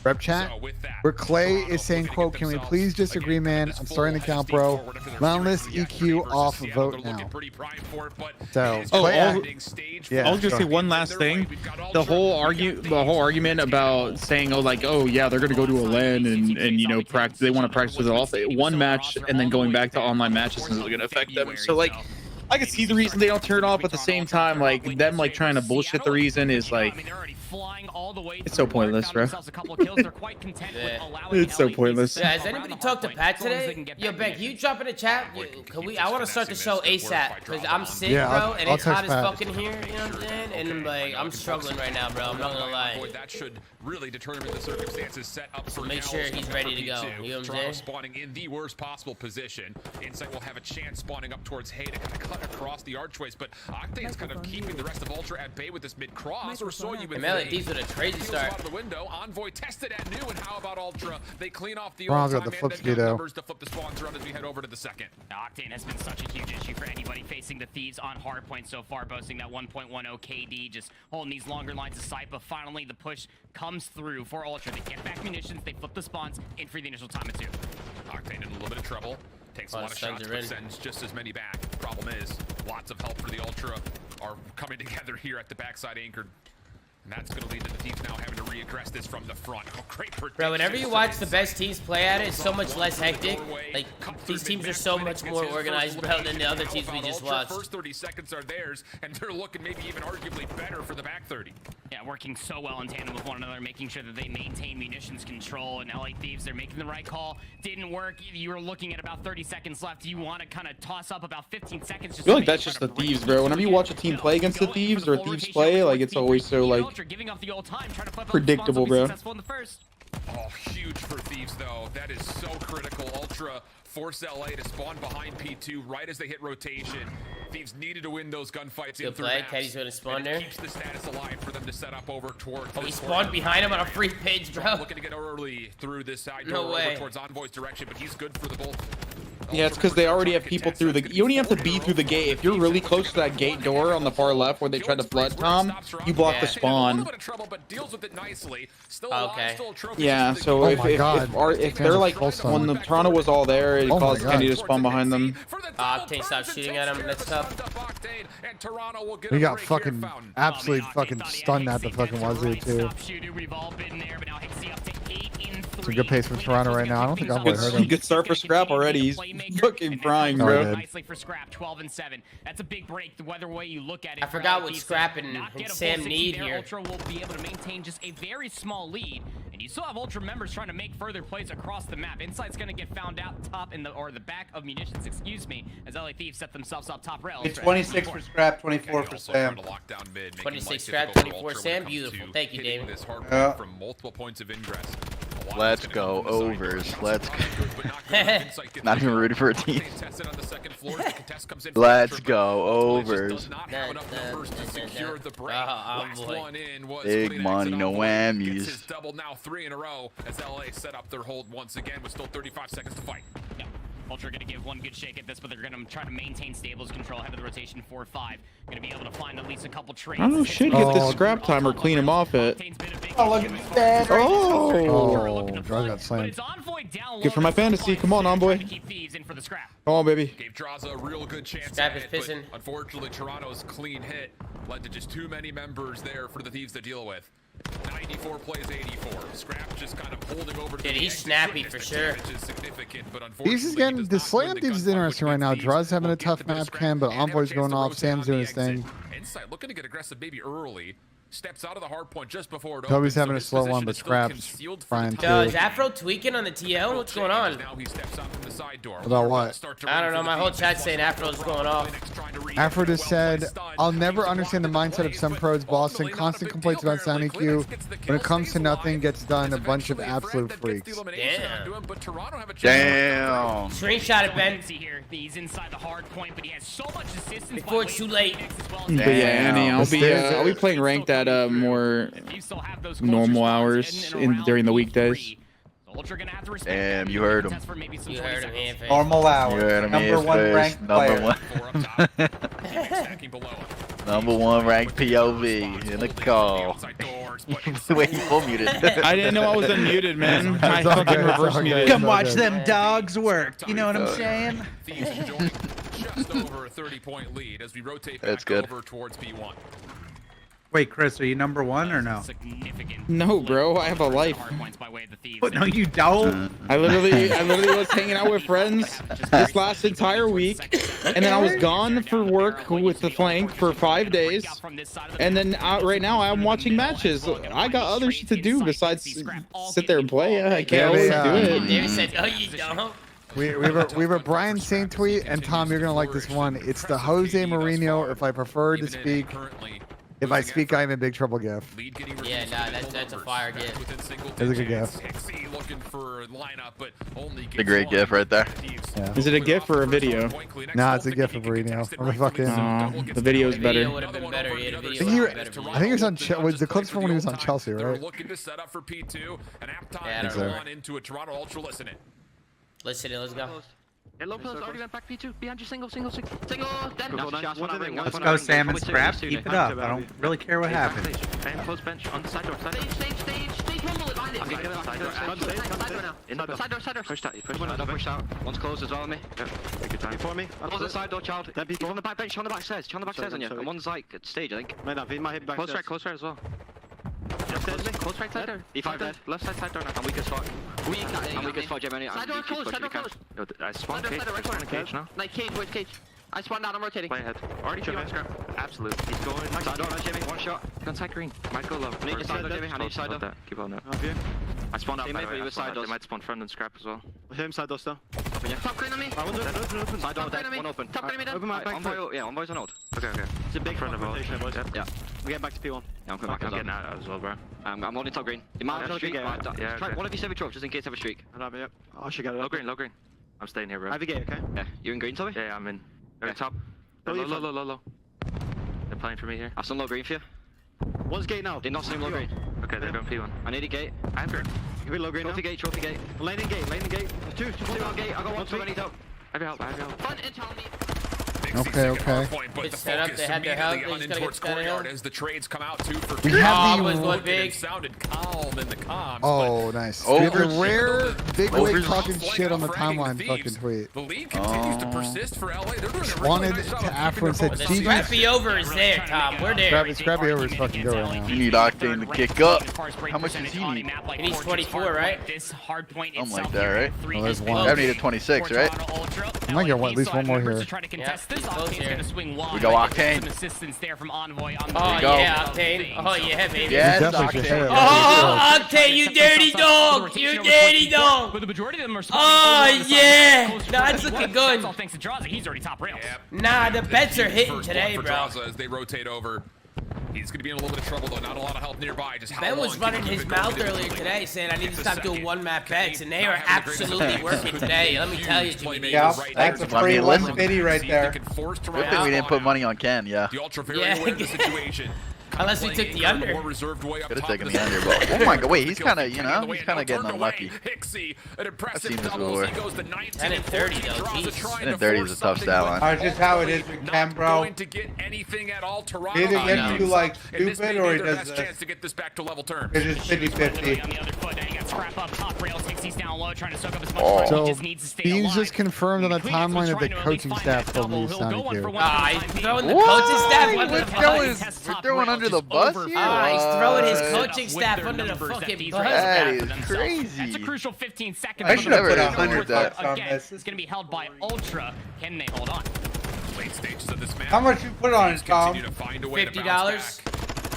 Rep chat, where Clay is saying, quote, can we please disagree, man? I'm starting the count, bro. Roundless EQ off vote now. So, I was gonna say one last thing. The whole argument about saying, oh yeah, they're gonna go to a LAN and you know practice. They want to practice with it off one match and then going back to online matches isn't gonna affect them. So like, I can see the reason they don't turn it off. At the same time, like them like trying to bullshit the reason is like. It's so pointless, bro. It's so pointless. Yeah, has anybody talked to Pat today? Yo, Beck, you drop in the chat. I want to start the show ASAP because I'm sick, bro, and it's hot as fucking here. You know what I'm saying? And like, I'm struggling right now, bro. I'm not gonna lie. That should really determine the circumstances set up for make sure he's ready to go. You know what I'm saying? Spawning in the worst possible position. Insight will have a chance spawning up towards Hay to kind of cut across the archways, but Octane's kind of keeping the rest of Ultra at bay with this mid cross. Or so you would think. These with a crazy start. Out of the window. Envoy tested at new, and how about Ultra? They clean off the Bronze got the flip speed though. Numbers to flip the spawns around as we head over to the second. Octane has been such a huge issue for anybody facing the Thieves on hardpoint so far, boasting that 1.10 KD, just holding these longer lines of sight. But finally, the push comes through for Ultra. They get back munitions, they flip the spawns in for the initial time of 2. Octane in a little bit of trouble. Takes a lot of shots, but sends just as many back. Problem is, lots of help for the Ultra are coming together here at the backside anchored. And that's going to lead to the teams now having to reaggress this from the front. Oh, great protection. Bro, whenever you watch the best teams play at it, it's so much less hectic. Like, these teams are so much more organized, bro, than the other teams we just watched. First 30 seconds are theirs, and they're looking maybe even arguably better for the back 30. Yeah, working so well in tandem with one another, making sure that they maintain munitions control. And LA Thieves, they're making the right call. Didn't work. You were looking at about 30 seconds left. You want to kind of toss up about 15 seconds. Just I feel like that's just the Thieves, bro. Whenever you watch a team play against the Thieves or Thieves play, like it's always so like predictable, bro. Oh, huge for Thieves, though. That is so critical. Ultra force LA to spawn behind P2 right as they hit rotation. Thieves needed to win those gunfights in through maps. Teddy's gonna spawn there. Keeps the status alive for them to set up over towards. Oh, he spawned behind him on a free pitch, bro. Looking to get early through this side door over towards Envoy's direction, but he's good for the bolt. Yeah, it's because they already have people through the. You don't even have to be through the gate. If you're really close to that gate door on the far left where they tried to flood Tom, you block the spawn. Okay. Yeah, so if they're like when the Toronto was all there, it caused Kenny to spawn behind them. Octane stopped shooting at him. That's tough. We got fucking absolutely fucking stunned at the fucking Wazoo too. It's a good pace for Toronto right now. I don't think Envoy hurt him. Good start for Scrap already. He's fucking crying, bro. Nicely for Scrap, 12 and 7. That's a big break. Whether way you look at it. I forgot what Scrap and Sam need here. Ultra will be able to maintain just a very small lead, and you still have Ultra members trying to make further plays across the map. Insight's going to get found out top in the the back of munitions, excuse me, as LA Thieves set themselves up top rail. It's 26 for Scrap, 24 for Sam. 26 Scrap, 24 Sam. Beautiful. Thank you, David. From multiple points of ingress. Let's go, overs. Let's go. Not even rooting for a team. Let's go, overs. Big money, no whammies. Double now 3 in a row as LA set up their hold once again with still 35 seconds to fight. Yeah. Ultra going to give one good shake at this, but they're going to try to maintain stables control ahead of the rotation 4-5. Going to be able to find at least a couple trades. Oh shit, get the Scrap timer, clean him off it. Oh, look at that. Oh, Draw got slammed. Good for my fantasy. Come on, Envoy. Come on, baby. Gave Draza a real good chance Scrap at is it, but pissing. unfortunately, Toronto's clean hit led to just too many members there for the Thieves to deal with. 94 plays 84. Scrap just kind of holding over to Dude, the he's exit. snappy for sure. Thieves is getting the slam. Thieves is interesting right now. Draw's having a tough map cam, but Envoy's going off. Sam's doing his thing. Insight looking to get aggressive maybe early. Steps out of the hard point just before it opens. Toby's having a slow one, but Scrap's fine too. Yo, is Afro tweaking on the TL? What's going on? Now he steps out from the side door. About what? I don't know. My whole chat's saying Afro's going off. Afro just said, I'll never understand the mindset of some pros. Boston, constant complaints about sound EQ. When it comes to nothing gets done, a bunch of absolute freaks. Damn. Damn. Screenshot it, Ben. He's inside the hard point, but he has so much assistance before it's too late. But yeah, Annie, I'll be playing ranked at more normal hours during the weekdays. Damn, you heard him. You heard him, Normal hours. Number one ranked player. Number one ranked POV in the call. course, but Wait, you full muted. I didn't know I was unmuted, man. I all fucking good, reverse all good. muted. Come watch them dogs work. You know what I'm saying? Thieves enjoying just over a 30-point lead as we rotate That's back good. over towards B1. Wait, Chris, are you number 1 or no? No, bro, I have a life. But no, you don't. I literally was hanging out with friends this last entire week, and then I was gone for work with the flank for 5 days, and then right now I'm watching matches. I got other shit to do besides sit there and play. I can't always do it. David said, "No, you don't." We have a Brian Saint tweet, and Tom, you're gonna like this one. It's the Jose Mourinho. If I prefer to speak. If I speak, I'm in big trouble, gif. Yeah, nah, that's a fire gif. That's a good gif. A great gif right there. Yeah. Is it a GIF or a video? Nah, it's a gif of Mourinho. I'm fucking. The video's The video better. would have been better. Yeah, the I video think would have been better. I think he was on. Was the clips from when he was on Chelsea, right? Looking to set up for P2 and halftime Yeah, I don't know. on into a Toronto Ultra. Listen it. Listen, let's go. Low close, already went back P2. Behind you, single. Dead. Let's go, Sam and Scrap. Keep it up. I don't really care what happens. Close bench on the side door. Stage. One bullet behind it. Side door. Push that. Push out. One's closed as well on me. Yeah, good time. For me. Close the side door, child. Then people on the back bench, on the back stairs. On you. And one's like at stage, I think. Close right as well. Close right side door. E5 dead. Left side door now. I'm weak as fuck. I'm weak as fuck, Gemini. Side door closed. I spawned cage. Cage now. Like cage. I spawned out, I'm rotating. Play ahead. Already Jimmy. Absolute. He's going. Side door, Jimmy. One shot. Gun side green. Might go low. I need your side door, Jimmy. I need your side door. Keep on that. I spawned out. Teammate, but he was side They doors. might spawn front and scrap as well. Him side door still. Top green on me. Open. Side door dead. One open. Top green on me dead. Open my back. One boy's on hold. Okay. It's a big Front of all. rotation, boys. Yeah. We get back to P1. Yeah, I'm coming back I'm as well. getting out as well, bro. I'm holding top green. You might have a streak. Yeah, okay. One of you save a trophy just in case I have a streak. I should get it. Low green. I'm staying here, bro. I have a gate, okay? Yeah. You in green, Toby? Yeah, I'm in. Okay. Top. Low. They're playing for me here. I've some low green for you. One's gate now. Did not see him low green. Okay, they're going P1. I need a gate. I have green. Give me low green now. Trophy gate. Lane in gate. Two on gate. I got one, two, I need help. I have help. Front and tell me. Okay. It's set up, they had their help, they just gotta get that hill. As the trades come out too for We have the- was one big. sounded calm in the comms. Oh, nice. Oh, We have a rare big wig overs. talking shit on the timeline Thieves. fucking tweet. The lead continues to persist for LA. They're doing a really Wanted nice job to of Afro and keeping said, their The "DJ, scrappy over is there, Tom. We're there. Scrappy over is fucking go right now. You need Octane to kick up. How much does he need? He needs 24, right? This hard point Something like itself that, here, right? three Oh, there's is one. close. I need a 26, right? I might get one- at least one more here. Yeah, he's close here. We go Octane. Some assistance there from Envoy. Oh, go. yeah, Octane. Oh, yeah, baby. Yes, Definitely should hit it. Octane. Oh, Octane, you dirty dog. You dirty dog. But the majority of them are Oh, yeah. No, it's looking good. All thanks to Draza. He's already top rails. Nah, the bets are hitting today, for bro. Draza as they rotate over. He's going to be in a little bit of trouble, though. Not a lot of help nearby. Just how Ben was long running can he his keep it going? mouth earlier today saying I need to stop doing one-map bets, and they are absolutely working today. Let me tell you, Jimmy. Yeah, that's a free 150 right there. Good thing we didn't put money on Ken, yeah. The Ultra very Yeah. aware of the situation. Unless we took the under. Could have taken the under, but oh my god, wait, he's kind of, you know, he's kind of getting unlucky. I've seen this before. 10 and 30 though, jeez. 10 and 30 is a tough stat line. That's just how it is with Ken, bro. To get anything at all, Toronto. Either get you like stupid or he does chance to get this back to level terms. It's just 50-50. On the other foot, he got scrap up top rails. He's down low, trying to soak up as much Oh. pressure. He So, just needs to stay Thieves alive. just confirmed on the Clean up, timeline he's that the trying to at coaching least staff find told that me double. Sonic He'll go one here. for one. He's throwing the coaching staff under the We're bus. throwing under the bus here? He's throwing his What? coaching staff under the fucking bus. That is crazy. That's a crucial 15 seconds. I should have put Never 100 that. bucks on Again, this. it's going to be held by Ultra. Can they hold on? Late stages of this match. How much you put on it, Tom? Continue to find a way to $50. bounce back.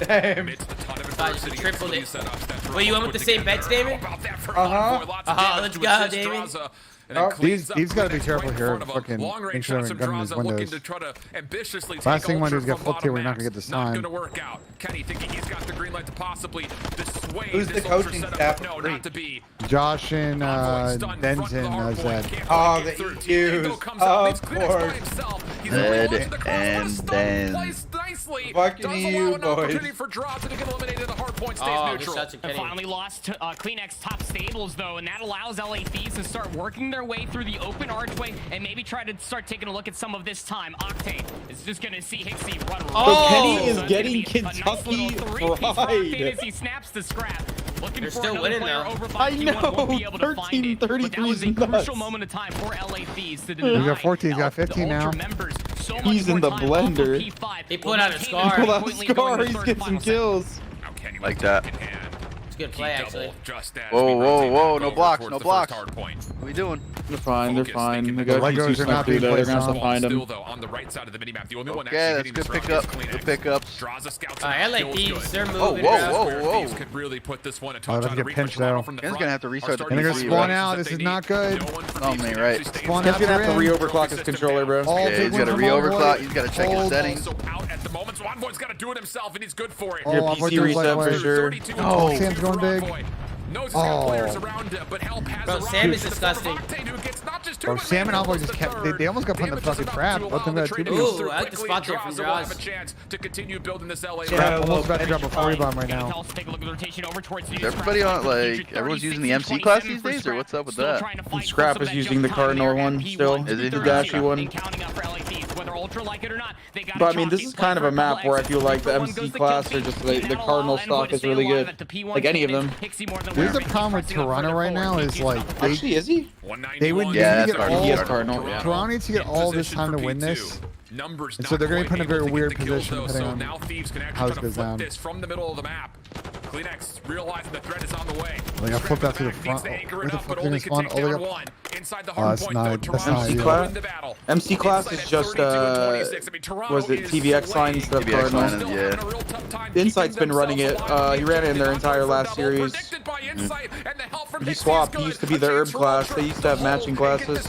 Damn. Amidst a ton of Thought you adversity, tripled some of it. these setups that Well, you went with the same together. bets, David? How about that for Uh-huh. Envoy? Lots of Uh-huh, damage let's to go, assist David. Draza, and then Oh, cleans up Thieves gotta be right careful in here, front of him. fucking Long range make sure shots I'm from gunning his Draza looking windows. to try to ambitiously Last take thing one Ultra is get from flipped here, we're bottom not gonna maps. get this Not time. gonna work out. Kenny thinking he's got the green light to possibly dissuade Who's the this Ultra coaching setup, staff but no, of not to be. Josh and Envoy stunned in front of the Denton hard point. said. Can't Oh, really the get through. EQs. Diego comes out, leaves Of Kleenex by course. himself. He's Ed the only one to the cross. What a and stun then- place nicely honestly Fucking does you, allow an boys. opportunity for Drops to get eliminated. The hard point stays neutral. And finally lost to Kleenex top stables though, and that allows LA Thieves to start working their way through the open archway and maybe try to start taking a look at some of this time. Octane is just gonna see Hixie run. Oh, Penny is so getting Kentucky fried. As he snaps the scrap. Looking They're for still another winning player now. over I 5v1, know, won't be able to find it, but that was a 13-33 crucial nuts. moment of time for LA Thieves to deny. We got 14, he's got 15 now. So He's in the blender. He pulled out a scar. Pull out a scar, he's getting some kills. Like that. It's a good play, actually. Whoa, whoa, whoa! No blocks, no blocks. What are we doing? They're fine, they're fine. They The got Legos are not through being there. They're placed gonna have to on. find him. Still though, on the right side of the minimap, the only one Okay, actually that's getting good this round pickup. is Good Kleenex. pickups. Draws a scout. Alright, LA Thieves, they're moving. Oh, whoa, around. whoa, whoa! Thieves could really put this one a Oh, touch they're on gonna the get pinched refresh model out. from the Ken's front. gonna have to restart the And they're gonna PC, spawn right? out. This is not good. Oh, man, right. Spawn He's after gonna have to in. re-overclock his controller, bro. All Yeah, big he's win gotta from re-overclock. Envoy. He's gotta check his Hold. settings. Also out at the moment, so Envoy's got to do it himself, and he's good for it. Oh, Your Envoy PC doing reset like for sure. Oh, Sam's going big. Knows he's got Oh. players around, but help has Bro, arrived Sam is in the form of disgusting. Octane, who gets not just two, Bro, but Sam and maybe Envoy almost just a kept. third. They almost got put in the Damage is fucking enough trap. to Let them allow go the two trade Ooh, through I like the quickly, spot there and from Draza will have Draza. a chance to continue building this LA. Trap almost about to drop a 40 bomb right now. Also take a look at the rotation over towards Is everybody on, like, everyone's using the MC class these days, or what's up with that? Scrap is using the Cardinal one still. Is he? The dashy one. But I mean, this is kind of a map where I feel like the MC class or just the Cardinal stock is really good. Like any of them. Here's the problem with Toronto right now is like Actually, is he? they would Yeah, need to that's get He is all. Cardinal. Yeah. Toronto needs to get all this time to win this. Numbers And so they're gonna be put in a very able to weird get the kills, position though, depending so on now Thieves can how actually this try to goes flip down. this from the middle of the map. Kleenex realizing the threat is on the way. They got flipped out to the Needs front. to anchor Where it the up, fuck but did only they can spawn? take Oh, they down got. one. Inside the Oh, hard that's point, not- though, that's Toronto not still ideal. in the battle. MC class Inside is at just 32-26. I mean, Toronto was it is TVX slaying. signs the TVX Cardinal? signs, yeah. Insight's been running it. He ran it in their entire last series. He swapped. He used to be the herb class. They used to have matching classes.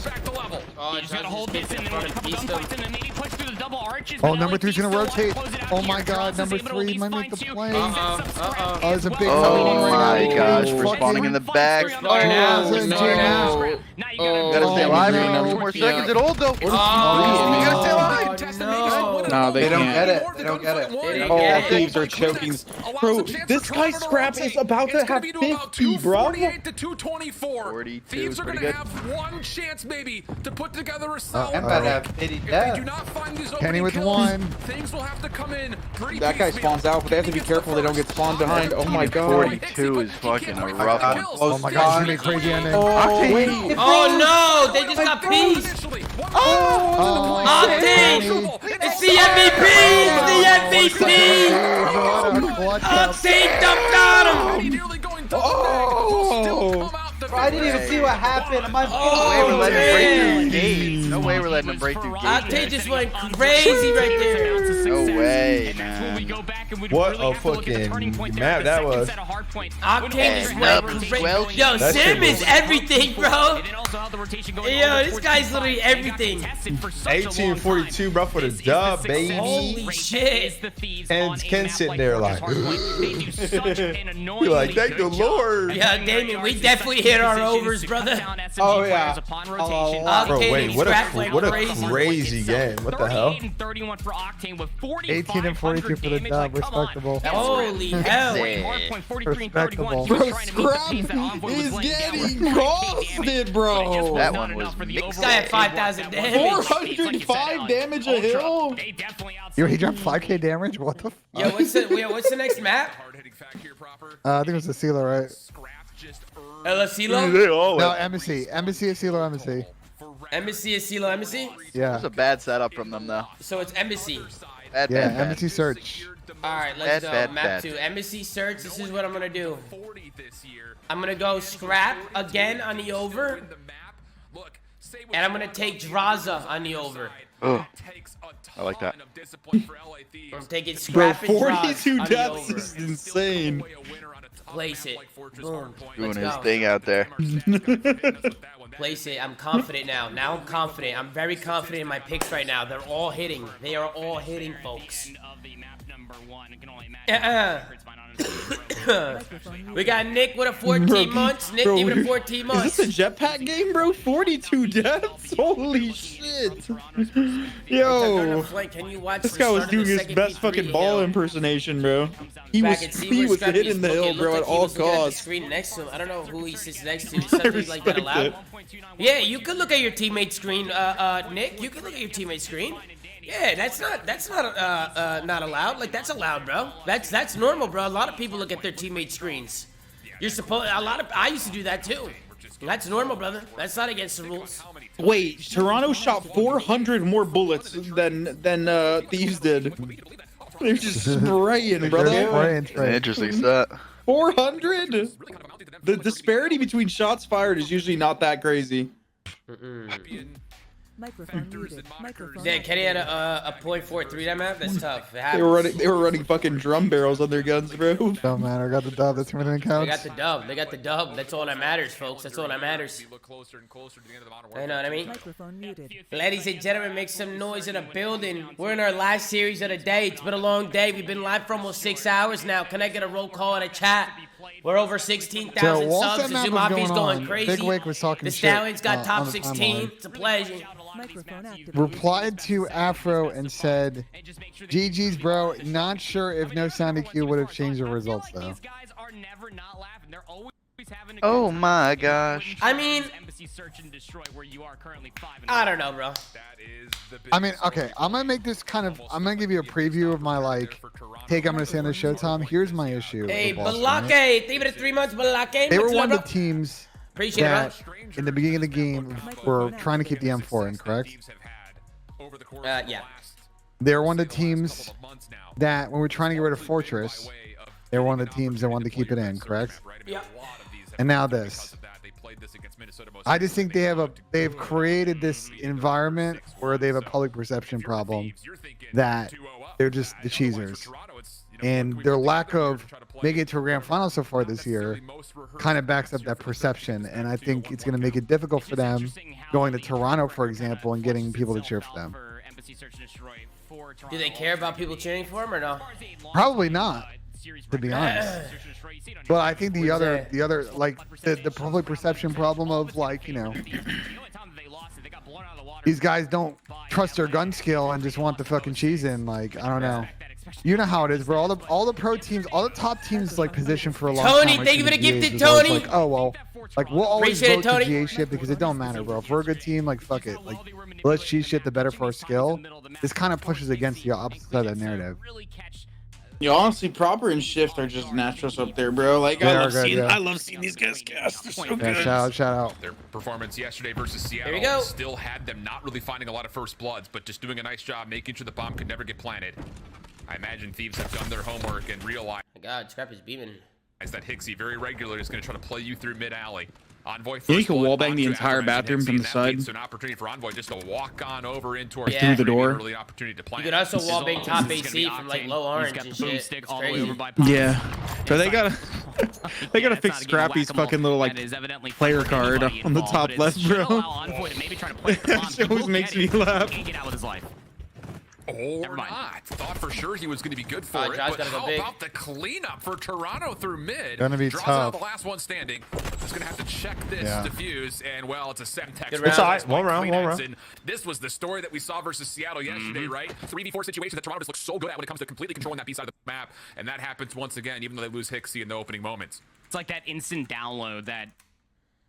Oh, He's gonna hold this and then a couple gunfights and then maybe push through the double arches. Oh, but number LA three's gonna Thieves still rotate. wanna close it out Oh here. my God, Draza's number able to at three least might find make the two. play. He sets up scrap Oh, there's a big as double Oh right my now. gosh, Oh, we're fuck. spawning in the back. Start now. Oh, Start no. now. Now you gotta Gotta stay Oh, alive. no. We need 2 more seconds. It old though. Oh, You gotta stay alive. No, they don't can't. get it. They don't get it. They didn't Oh, get it. Thieves are choking. Bro, this guy's scrap is about to have 50, bro. 224. 42 Thieves is are pretty gonna good. have one chance maybe to put together a solid. I'm about to have 80 If they deaths. do not find these Kenny opening with kills, one. things will have to come in pretty That guy piecemeal. spawns out, but they have to be Kenny gets careful the they don't get first. spawned behind. Oh my God. 42 is fucking a rough one. Oh my God, it's gonna be a crazy ending. Oh, wait. Oh no, they just got pieced. Oh, Octane! It's the MVP! It's the MVP! Octane dumped on him! Oh! I didn't even see what happened. My No way we're letting him break man. through gates. No way we're letting him break through gates. Octane just went crazy right there. No way, man. What a fucking map that was. Octane just Up, went well, crazy. Yo, that shit Sim is was- everything, bro. Yo, this guy's literally everything. 1842, bro, for the dub, baby. Holy shit. And Ken sitting there like, You're like, thank the Lord. Yeah, Damien, we definitely hit our overs, brother. Oh, yeah. Bro, wait, what a crazy game. What the hell? 31 for Octane with 18 and 42 for the dub, respectable. Holy hell. Respectable. Bro, Scrap is getting costed, bro. That one was This guy had 5,000 damage. 405 damage a hill. Yo, he dropped 5k damage? What the f? Yo, what's the next map? I think it was the Sealer, right? Silo? No, Embassy. Embassy is Sealer, Embassy. Embassy is Silo Embassy? Yeah. That's a bad setup from them, though. So it's Embassy. Bad, Yeah, bad, bad. Embassy search. Alright, let's go. Bad, Map bad. 2. Embassy search. This is what I'm gonna do. I'm gonna go scrap again on the over. And I'm gonna take Draza on the over. Oh, I like that. I'm taking Bro, scrap and Draza 42 on the deaths over. is insane. Place it. Boom. Doing Let's his go. thing out there. Place it. I'm confident now. Now I'm confident. I'm very confident in my picks right now. They're all hitting. They are all hitting, folks. We got Nick with a 14 months. Nick giving a 14 months. Is this a jetpack game, bro? 42 deaths? Holy shit. Yo. Can you watch this guy was doing his best fucking ball impersonation, bro. He was hitting the hill, bro, at all costs. Screen next to him. I don't know who he sits next to. Is something like that allowed? Yeah, you could look at your teammate's screen, Nick. You could look at your teammate's screen. Yeah, that's not allowed. Like, that's allowed, bro. That's normal, bro. A lot of people look at their teammates' screens. You're supposed. I used to do that too. That's normal, brother. That's not against the rules. Wait, Toronto shot 400 more bullets than Thieves did. They're just spraying, brother. Interesting stat. 400. The disparity between shots fired is usually not that crazy. Microphone muted. Microphone. Yeah, Kenny had a .43 that map. That's tough. They were running fucking drum barrels on their guns, bro. Don't matter. Got the dub. That's everything that counts. They got the dub. They got the dub. That's all that matters, folks. That's all that matters. You know what I mean? Microphone muted. Ladies and gentlemen, make some noise in the building. We're in our last series of the day. It's been a long day. We've been live for almost 6 hours now. Can I get a roll call in the chat? We're over 16,000 subs. The ZooMaa going crazy. Big Wake was talking the shit. Stallions got top 16. It's a pleasure. Replied to Afro and said, GG's, bro. Not sure if no sound EQ would have changed the results, though. Oh my gosh. I mean, I don't know, bro. I mean, okay, I'm gonna make this kind of. I'm gonna give you a preview of my take. I'm gonna say on the show, Tom. Here's my issue. Hey, Balake, even 3 months, Balake. They were one of the teams Appreciate that, in the beginning of the game, were trying to keep the M4 in, correct? Yeah. They're one of the teams that, when we're trying to get rid of Fortress, they're one of the teams that wanted to keep it in, correct? Yeah. And now this. I just think they've created this environment where they have a public perception problem that they're just the cheesers. And their lack of making it to a grand final so far this year kind of backs up that perception. And I think it's going to make it difficult for them going to Toronto, for example, and getting people to cheer for them. Do they care about people cheering for them or no? Probably not, to be honest. But I think the other like the public perception problem of, like, you know, these guys don't trust their gun skill and just want the fucking cheese in. Like, I don't know. You know how it is, bro. All the pro teams, all the top teams, like, position for a long time. Tony, thank you for the gifted, Tony. Like, oh well, like, we'll always vote to GA shit because it don't matter, bro. If we're a good team, like, fuck it. Like, let's cheese shit the better for our skill. This kind of pushes against the opposite side of that narrative. Yo, honestly, Proper and Shift are just naturals up there, bro. Like, I love seeing these guys cast. They're so good. Shout out. Their performance yesterday versus Seattle there we go. Still had them not really finding a lot of first bloods, but just doing a nice job making sure the bomb could never get planted. I imagine Thieves have done their homework and realized God, Scrap is beaming. That Hixie very regularly is going to try to play you through mid-alley. Envoy you can wallbang the entire bathroom from the side. So an opportunity for Envoy just to walk on over into our through the door. Opportunity to plant. You could also wallbang top AC from, like, low orange and shit. All the way over by yeah, but they gotta fix Scrappy's fucking little, like, player card on the top left, bro. That always makes me laugh. Or not. Thought for sure he was going to be good for it, but how about the cleanup for Toronto through mid? Gonna be Draws tough. out the last one standing. Just going to have to check this defuse, and, well, it's a Semtex. It's all right. One round. This was the story that we saw versus Seattle yesterday, right? 3v4 situation that Toronto just looks so good at when it comes to completely controlling that B side of the map, and that happens once again, even though they lose Hixie in the opening moments. It's like that instant download that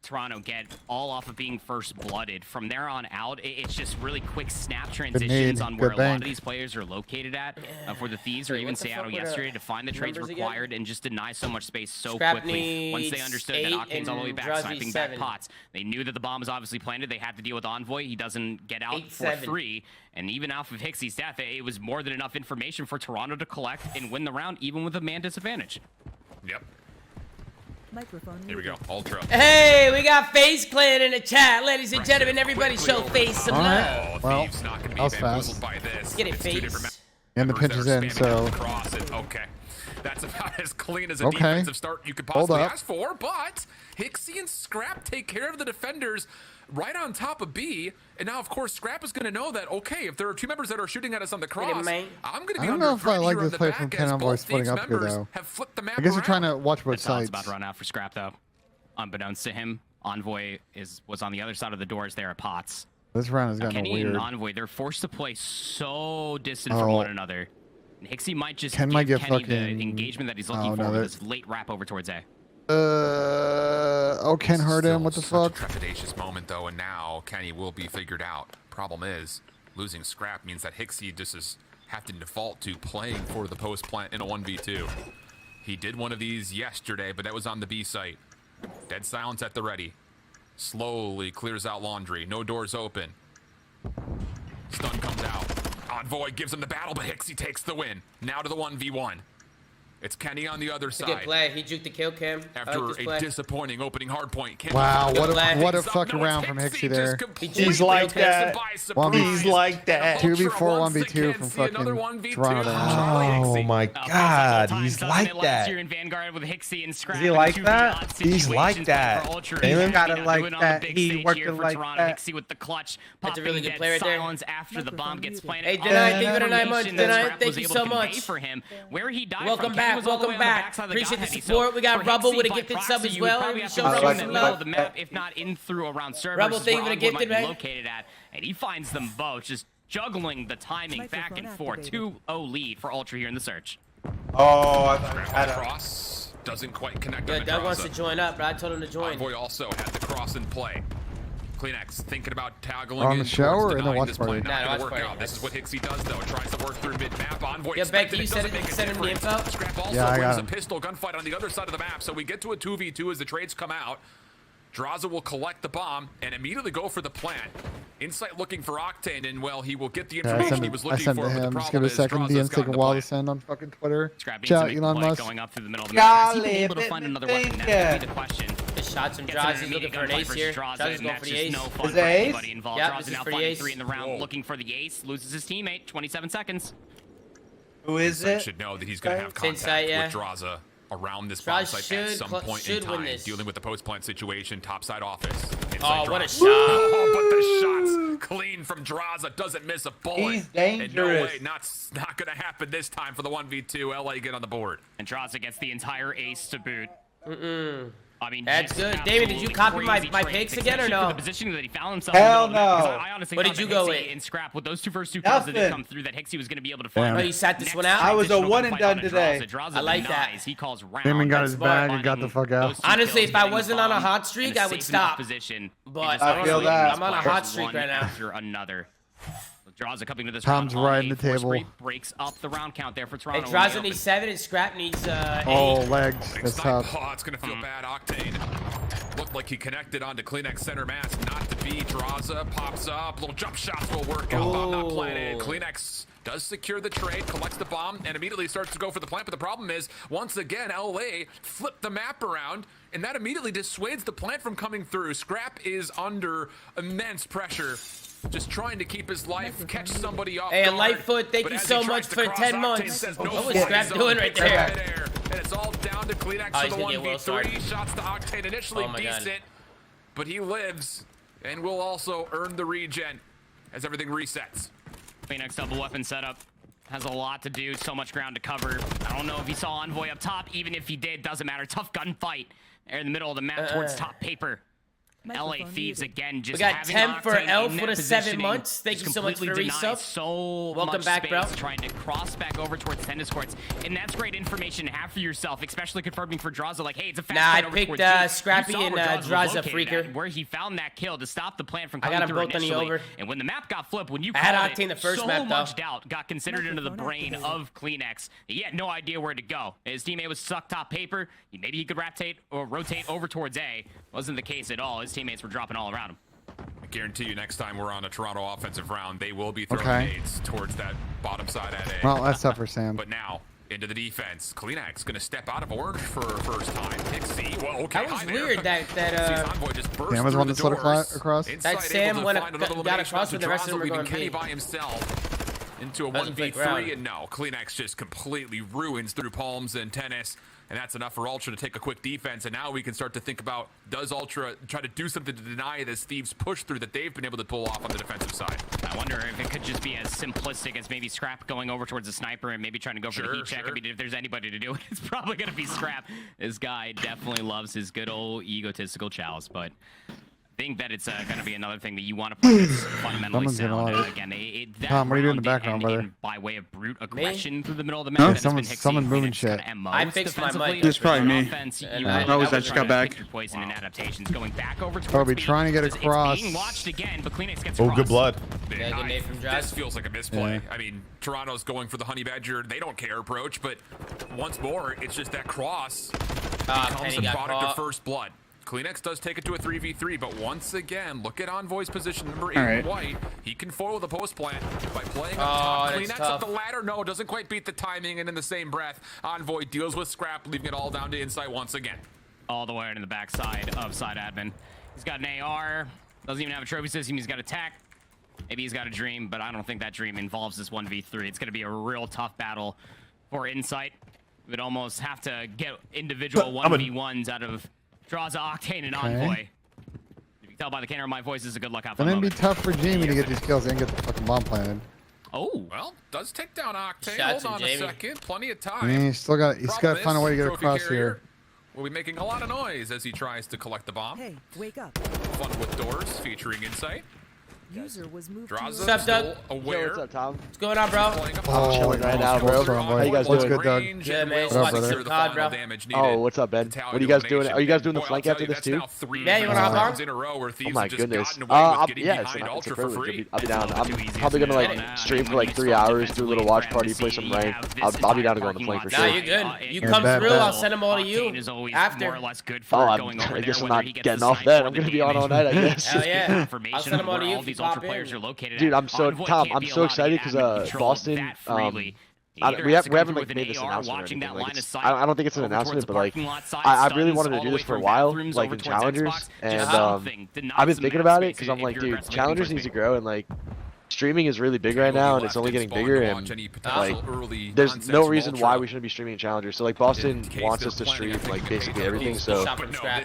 Toronto get all off of being first blooded. From there on out, it's just really quick snap transitions on where a lot of these players are located at for the Thieves, or even Seattle yesterday, to find the trades required and just deny so much space so quickly. Once they understood that Octane's all the way back, sniping back pots, they knew that the bomb was obviously planted. They had to deal with Envoy. He doesn't get out for free. And even off of Hixie's death, it was more than enough information for Toronto to collect and win the round, even with a man disadvantage. Yep. Microphone Here we go. Ultra. Hey, we got FaZe Clan in the chat. Ladies and gentlemen, everybody show FaZe some love. Well, that was fast. Let's get it, FaZe. And the pinch is in, so. Okay. That's about as clean as a defensive start you could possibly ask for. But Hixie and Scrap take care of the defenders right on top of B. And now, of course, Scrap is going to know that, okay, if there are two members that are shooting at us on the cross, I'm going to be I don't know if I like this play from Ken Envoy splitting up here, though. I guess you're trying to watch both sides. About to run out for Scrap, though. Unbeknownst to him, Envoy was on the other side of the doors there at Potts. This round has gotten Kenny weird. and Envoy, they're forced to play so distant from one another. And Hixie might just Ken give might get Kenny fucking... the engagement that he's looking for with this late wrap over towards A. Oh, Ken heard him. What the fuck? A trepidatious moment, though, and now Kenny will be figured out. Problem is, losing Scrap means that Hixie just is have to default to playing for the post plant in a 1v2. He did one of these yesterday, but that was on the B site. Dead silence at the ready. Slowly clears out laundry. No doors open. Stun comes out. Envoy gives him the battle, but Hixie takes the win. Now to the 1v1. It's Kenny on the other side. Good play. He juked the kill cam. After a disappointing opening hardpoint. Wow, what a fucking round from Hixie there. He's like that. He's like that. 2v4, 1v2 from fucking Toronto. Oh my God, he's like that. In Vanguard with Hixie and Scrap. Is he like that? He's like that. He's got it like that. He worked it like that. Hixie with the clutch. That's a really good play right there. Silence after the bomb gets planted. Hey, Deny, thank you for the 9 months. Deny, thank you so much. For him, where he died welcome back. Welcome back. Appreciate the support. We got Rubble with a gifted sub as well. We show Rubble some love. The map, if not in through around servers. Rubble, thank you for the gifted, man. Located at, and he finds them both just juggling the timing back and forth. 2-0 lead for Ultra here in the search. Oh, I thought I had a cross. Doesn't quite connect. Good. Doug wants to join up, but I told him to join. Envoy also had the cross in play. Kleenex thinking about tackling on the show or in the watch party? Not work out. This is what Hixie does though. Tries to work through mid-map. Envoy Becky, you send him the info. Scrap also wins a pistol gunfight on the other side of the map. So we get to a 2v2 as the trades come out. Draza will collect the bomb and immediately go for the plant. Insight looking for Octane, and well, he will get the information he was looking for. I sent to him. Just give it a second. DM's taking a while to send on fucking Twitter. Shout Elon Musk. Going up through the middle of the map. Is he able to find another weapon? That's the question. The shots from Draza. He's looking for an ace here. Draza's going for the ace. No fun for anybody involved. Yep, Draza now finding 3 in the round, looking for the ace. Loses his teammate. 27 seconds. Who is it? Should know that he's going to have contact with Draza around this bomb site at some point in time, dealing with the post-plant situation, topside office. Oh, what a shot! Oh, but the shots clean from Draza, doesn't miss a bullet. He's dangerous. And no way, not going to happen this time for the 1v2. LA get on the board. And Draza gets the entire ace to boot. I mean, that's good. David, did you copy my picks again or no? The positioning that he found himself. Hell no. I honestly what did you go with? In Scrap with those first two kills that did come through, that Hixie was going to be able to find. Oh, you sat this one out. I was a one and done today. I like that. He calls round. Damon got his bag and got the fuck out. Honestly, if I wasn't on a hot streak, I would stop. But I feel that. I'm on a hot streak right now. After another. Draza coming to this Tom's right in the table. Breaks up the round count there for Toronto. Hey, Draza needs 7 and Scrap needs 8. Oh, legs. That's tough. Oh, it's going to feel bad. Octane looked like he connected onto Kleenex center mass. Not to be. Draza pops up. Little jump shots will work out. Bomb not planted. Kleenex does secure the trade, collects the bomb, and immediately starts to go for the plant. But the problem is, once again, LA flipped the map around, and that immediately dissuades the plant from coming through. Scrap is under immense pressure. Just trying to keep his life, catch somebody off guard. Hey, Lightfoot, thank you so much for 10 months. What was Scrap doing right there? And it's all down to Kleenex for the 1v3. Shots to Octane, initially decent, but he lives and will also earn the regen as everything resets. Kleenex double weapon setup has a lot to do, so much ground to cover. I don't know if he saw Envoy up top. Even if he did, doesn't matter. Tough gunfight in the middle of the map towards top paper. LA Thieves again, just we got 10 for Elf with a 7 months. Thank you so much for the resub. So welcome back, bro. Trying to cross back over towards tennis courts, and that's great information to have for yourself, especially confirming for Draza. Like, hey, it's a fast I picked Scrappy and Draza Freaker. Where he found that kill to stop the plant from coming through initially. I got him both on the over. And when the map got flipped, when you I had Octane the first so map, much doubt got considered into the brain of Kleenex. He had no idea where to go. His teammate was stuck top paper. Maybe he could rotate over towards A. Wasn't the case at all. His teammates were dropping all around him. I guarantee you next time we're on a Toronto offensive round, they will be throwing nades towards that bottom side at A. Well, that's tough for Sam. But now, into the defense. Kleenex going to step out of orange for first time. Hixie, well, okay. That was weird that Sam was one to slid across. That Sam got across with the rest of them were going Kenny by himself. into a 1v3, and no, Kleenex just completely ruins through palms and tennis, and that's enough for Ultra to take a quick defense. And now we can start to think about, does Ultra try to do something to deny this Thieves push through that they've been able to pull off on the defensive side? I wonder if it could just be as simplistic as maybe Scrap going over towards the sniper and maybe trying to go for the heat check. I mean, if there's anybody to do it, it's probably going to be Scrap. This guy definitely loves his good old egotistical chows, but I think that it's going to be another thing that you want to play that's fundamentally sound. Again, Tom, what are you doing in the background, brother? By way of brute aggression through the middle of the map. Someone moving shit. I fixed my mic. It's probably me. I just got back. Poison and adaptations going back over to Probably trying to get across. being watched again, but Kleenex gets Oh, good blood. Yeah, good nade from Josh. This feels like a misplay. I mean, Toronto's going for the Honey Badger, they don't care approach, but once more, it's just that cross becomes the product of first blood. Kleenex does take it to a 3v3, but once again, look at Envoy's position, number 8 White. He can foil the post plant by playing up top. Kleenex up the ladder, no, doesn't quite beat the timing, and in the same breath, Envoy deals with Scrap, leaving it all down to Insight once again. All the way into the backside of side admin. He's got an AR, doesn't even have a trophy system, he's got attack. Maybe he's got a dream, but I don't think that dream involves this 1v3. It's going to be a real tough battle for Insight. We would almost have to get individual 1v1s out of Draza, Octane, and Envoy. If you can tell by the camera, my voice is a good look out for And the then be moment. tough for Jamie to get these kills and get the fucking bomb planted. Oh. Well, does take down Octane. Shots Hold on from a Jamie. second. Plenty of time. I mean, he's got to find a way to get Trophy across carrier here. will be making a lot of noise as he tries to collect the bomb. Hey, wake up. Fun with doors featuring Insight. User was moved Draza What's up, still Doug? aware. What's up, Tom? What's going on, bro? Oh, chilling right now, bro. How you guys What's doing? good, Doug? Yeah, man. What up, brother? COD, bro. Oh, what's up, Ben? What are you guys doing? Are you guys doing the flank after this too? Yeah, you want to hop on? Oh my goodness. Yeah, it's a privilege. I'll be down. I'm probably gonna like stream for like 3 hours, do a little watch party, play some rank. I'll be down to go on the flank for Nah, sure. you're good. You come through, I'll send them all to you after. Oh, I guess I'm not getting off that. I'm gonna be on all night, I guess. Hell yeah. I'll send them all to you if you pop in. Dude, I'm so excited because Boston. We haven't like made this announcement or anything. Like, I don't think it's an announcement, but like I really wanted to do this for a while, like in Challengers, and I've been thinking about it because I'm like, dude, Challengers needs to grow, and like streaming is really big right now, and it's only getting bigger, and like there's no reason why we shouldn't be streaming Challengers. So like Boston wants us to stream like basically everything, so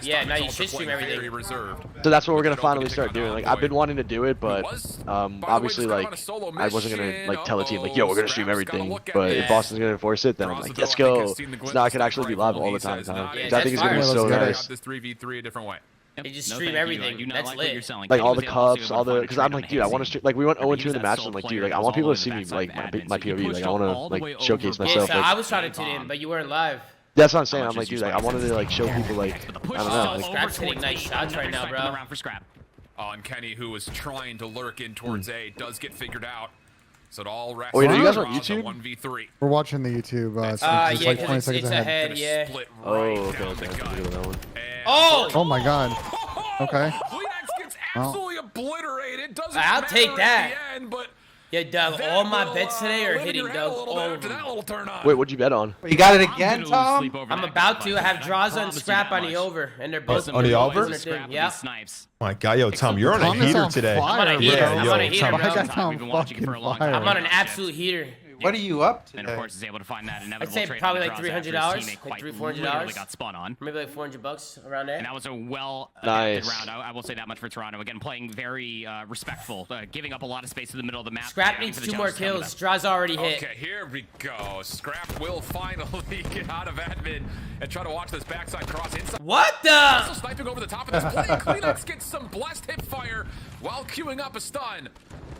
Yeah, no, you should stream everything. so that's what we're gonna finally start doing. Like I've been wanting to do it, but obviously like I wasn't gonna like tell the team like, yo, we're gonna stream everything. But if Boston's gonna enforce it, then I'm like, let's go. So now I can actually be live all the time. I think it's gonna be so nice. This 3v3 a different way. You just stream everything. That's lit. Like all the cups, all the, because I'm like, dude, I want to stream. Like we went 0-2 in the match, and I'm like, dude, like I want people to see me like my POV. Like I want to like showcase myself. Yeah, so like, I was trying to tune in, but you weren't live. That's what I'm saying. I'm like, dude, like I wanted to like show people like, I don't know. Like, Scrap's hitting nice shots right now, bro. And Kenny, who was trying to lurk in towards A, does get figured out. So it all rests Wait, are you guys on on YouTube? 1v3. We're watching the YouTube. It's yeah, like 20 because seconds it's ahead. ahead, yeah. oh, okay, okay. Oh! Oh my god. Okay. Kleenex gets absolutely obliterated. Doesn't I'll matter take at that. the end, but Yeah, Doug, all my bets today are hitting, Doug. All of them. Wait, what'd you bet on? You got it again, Tom? I'm about to. I have Draza and Scrap on the over, and they're both on the over? Yeah. My God, yo, Tom, you're on a Tom is heater on today. fire, I'm on a heater. Yeah, I'm yo, on a heater, Tom, bro. I got Tom fucking fire. I'm on an absolute heater. What are you up to? And of course is able to find that inevitable I'd say trade probably on like the draws $300, after his teammate like quite $300-$400. literally got spun on. Maybe like $400 around there. And that was a well Nice. round. I will say that much for Toronto. Again, playing very respectful, giving up a lot of space in the middle of the map. Scrap needs 2 more kills. Draza already hit. Okay, here we go. Scrap will finally get out of admin and try to watch this backside cross inside. What the? Also sniping over the top of this play. Kleenex gets some blessed hip fire while queuing up a stun.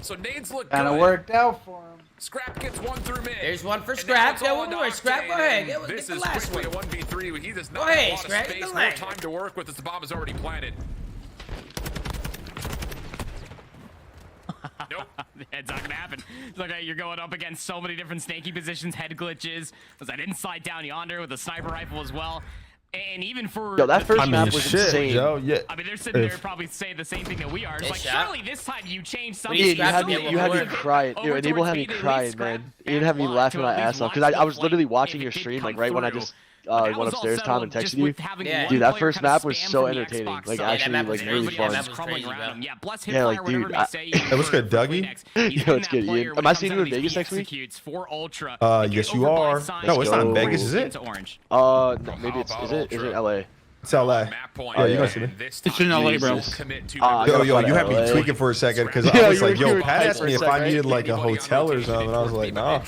So nades look good. Kinda worked out for him. Scrap gets one through mid. There's one for And Scrap. now it's Yeah, all one more. on Scrap, go Octane, ahead. and Get This the is last quickly one. a 1v3. He does not Go have ahead, a lot Scrap, of get the space. No last time to work with as the bomb is already planted. Nope. It's not gonna happen. It's like you're going up against so many different snaky positions, head glitches. There's that inside down yonder with a sniper rifle as well. And even for Yo, that first I mean, map was shit, insane. yo, yeah. I mean, they're sitting there probably saying the same thing that we are. It's like, shot. surely this time you changed something. Yeah, Scrap you had me crying. Dude, Enable had me crying, man. You had me laughing my ass off because I was literally watching your stream like right when I just went upstairs, Tom, and texted you. Yeah. Dude, that first map was so entertaining. Like actually, like really fun. Yeah, like dude. Hey, what's good, Dougie? Yo, it's good, Ian. Am I seeing you in Vegas next week? Yes, you are. No, it's not in Vegas, is it? No, maybe it's. Is it LA? It's LA. Yeah, you gonna see me. It's in LA, bro. Yo, you had me tweaking for a second because I was like, yo, Pat asked me if I needed like a hotel or something, and I was like, nah.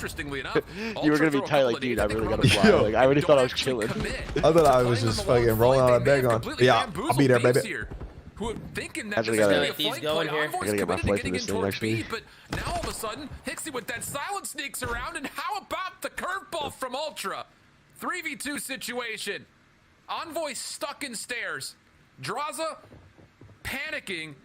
You were gonna be tight, like, dude, I really gotta fly. Like, I already thought I was chilling. I thought I was just fucking rolling out of bed going, yeah, I'll be there, baby. Actually, gotta Thieves going here. I gotta get my flight to this thing next week. But now all of a sudden, Hixie with that silent sneaks around, and how about the curveball from Ultra? 3v2 situation. Envoy stuck in stairs. Draza panicking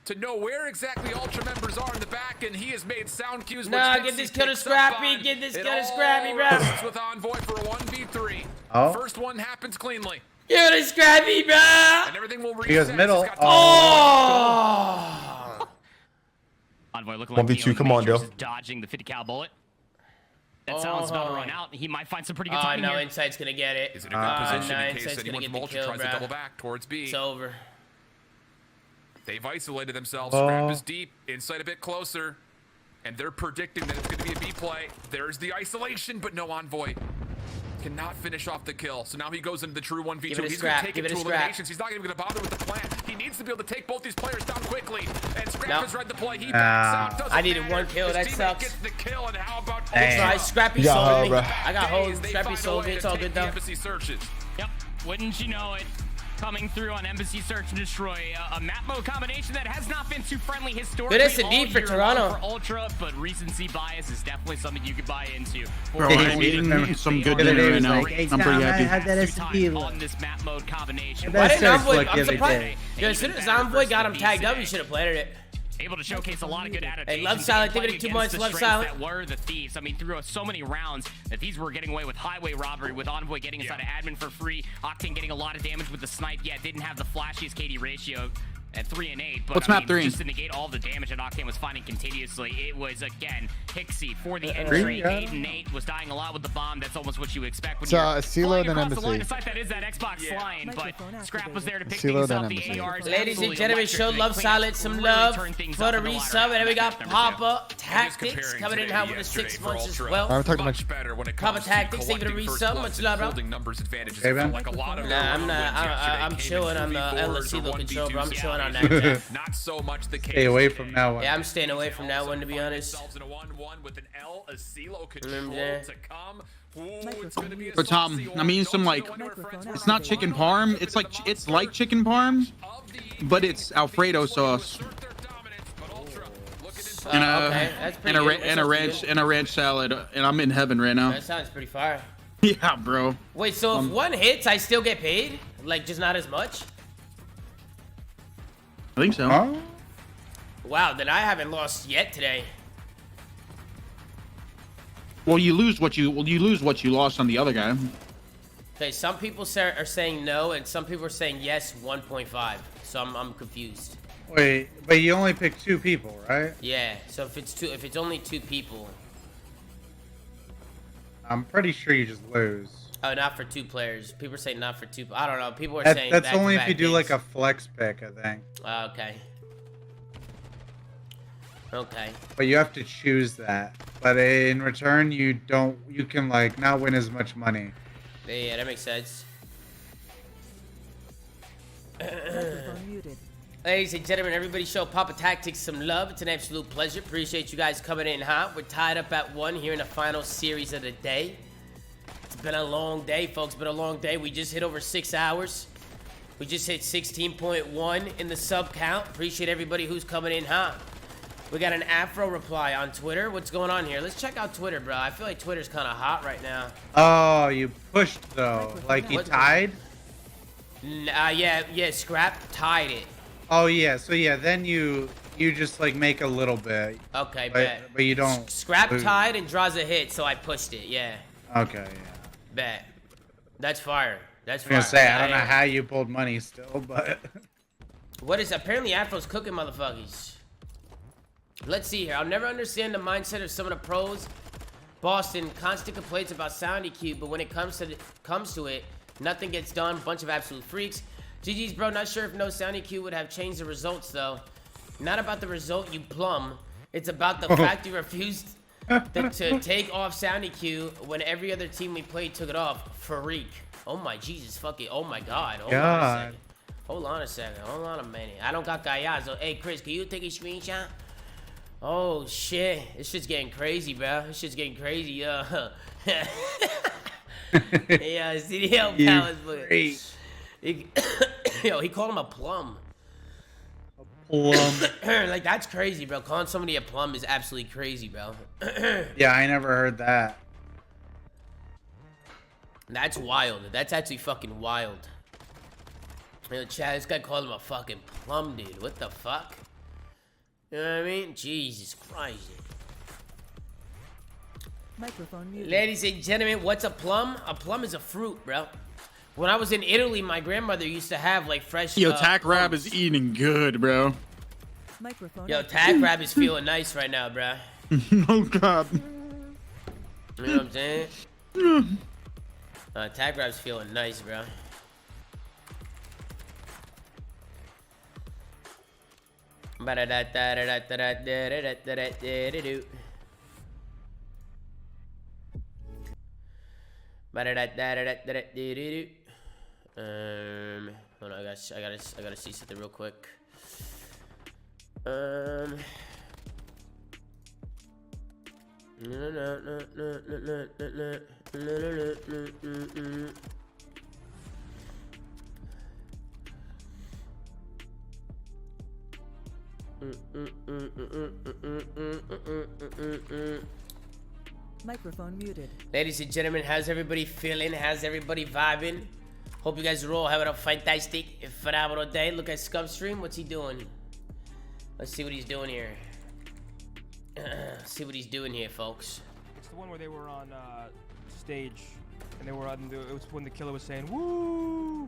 to know where exactly Ultra members are in the back, and he has made sound cues. Nah, get this killer Scrappy. Get this killer Scrappy, bro. With Envoy for a 1v3. First one happens cleanly. Get it Scrappy, bro. And everything will reset. He goes middle. Oh. Envoy looking like 1v2, come on, Dill. Dodging the 50 cal bullet. That silence about to run out. He might find some pretty good timing here. Insight's gonna get it. Is it a good position in case anyone from Ultra tries to double back towards B? It's over. They've isolated themselves. Scrap is deep. Insight a bit closer. And they're predicting that it's going to be a B play. There's the isolation, but no Envoy. Cannot finish off the kill. So now he goes into the true 1v2. He's going to take it to eliminations. He's not even going to bother with the plan. He needs to be able to take both these players down quickly. And Scrap has read the play. He backs out. I needed one kill. That sucks. Gets the kill, and how about Try Scrappy sold me. I got hold. Scrappy sold me. It's all good though. Yep. Wouldn't you know it? Coming through on Embassy Search and Destroy, a map mode combination that has not been too friendly historically. Good S&D for Toronto. For Ultra, but recency bias is definitely something you could buy into. Bro, I'm eating some good dinner right now. I'm pretty happy. I had that S&D on this map mode combination. Why didn't Envoy? I'm surprised. Yo, as soon as Envoy got him tagged up, he should have planted it. Able to showcase a lot of good adaptations. Hey, love silent. Give it 2 months. Love silent. That were the Thieves. I mean, through so many rounds, the Thieves were getting away with highway robbery, with Envoy getting inside of admin for free. Octane getting a lot of damage with the snipe. Yeah, didn't have the flashiest KD ratio at 3 and 8. But what's map 3? Just to negate all the damage that Octane was finding continuously, it was again Hixie for the entry. 8 and 8 was dying a lot with the bomb. That's almost what you would expect when you're CeeLo flying across Embassy. the line of sight. That is that Xbox line, but Scrap was there to pick CeeLo things up. The Embassy. ARs, Ladies and gentlemen, show love silent some love for the resub, and then we got Papa Tactics coming in hot with the 6 months as well. I'm talking about Papa Tactics, even a resub. Much love, bro. Hey, man. Nah, I'm not. I'm chilling on the LSC look control, bro. I'm chilling on that. Not so much the case. Stay away from that one. Yeah, I'm staying away from that one, to be honest. But Tom, I mean some like, it's not chicken parm. It's like chicken parm, but it's Alfredo sauce. And a ranch salad, and I'm in heaven right now. That sounds pretty fire. Yeah, bro. Wait, so if one hits, I still get paid? Like, just not as much? I think so. Huh? Wow, then I haven't lost yet today. Well, you lose what you lost on the other guy. Okay, some people are saying no, and some people are saying yes, 1.5. So I'm confused. Wait, but you only pick 2 people, right? Yeah. So if it's only 2 people. I'm pretty sure you just lose. Oh, not for 2 players. People are saying not for 2. I don't know. People are saying that's only if you do like a flex pick, I think. Okay. Okay. But you have to choose that. But in return, you can like not win as much money. Yeah, that makes sense. Ladies and gentlemen, everybody show Papa Tactics some love. It's an absolute pleasure. Appreciate you guys coming in hot. We're tied up at 1 here in the final series of the day. It's been a long day, folks. Been a long day. We just hit over 6 hours. We just hit 16.1 in the sub count. Appreciate everybody who's coming in hot. We got an Afro reply on Twitter. What's going on here? Let's check out Twitter, bro. I feel like Twitter's kind of hot right now. Oh, you pushed though. Like you tied? Yeah, Scrap tied it. Oh yeah, so yeah, then you just like make a little bit. Okay, but you don't. Scrap tied and draws a hit, so I pushed it. Yeah. Okay, yeah. Bet. That's fire. That's fire. I was gonna say I don't know how you pulled money still, but. What is apparently Afro's cooking, motherfuckers. Let's see here. I'll never understand the mindset of some of the pros Boston, constant complaints about sound EQ, but when it comes to it, nothing gets done. Bunch of absolute freaks. GG's, bro. Not sure if no sound EQ would have changed the results, though. Not about the result, you plum. It's about the fact you refused to take off sound EQ when every other team we played took it off. Freak. Oh my Jesus, fucking. Oh my God. Hold on a second. Hold on a second. Hold on a minute. I don't got Gallazo. Hey, Chris, can you take a screenshot? Oh shit, this shit's getting crazy, bro. This shit's getting crazy, yo. Yeah, CDL Palace, yo, he called him a plum. Plum. Like, that's crazy, bro. Calling somebody a plum is absolutely crazy, bro. Yeah, I never heard that. That's wild. That's actually fucking wild. Yo, Chad, this guy called him a fucking plum, dude. What the fuck? You know what I mean? Jesus Christ. Microphone muted. Ladies and gentlemen, what's a plum? A plum is a fruit, bro. When I was in Italy, my grandmother used to have like fresh. Yo, Tack Rab is eating good, bro. Microphone. Yo, Tack Rab is feeling nice right now, bro. Oh God. You know what I'm saying? Tack Rab's feeling nice, bro. Hold on, I gotta see something real quick. Microphone muted. Ladies and gentlemen, how's everybody feeling? How's everybody vibing? Hope you guys are all having a fantastic, phenomenal day. Look at Scumstream. What's he doing? Let's see what he's doing here. See what he's doing here, folks. It's the one where they were on stage, and they were on. It was when the killer was saying "woo."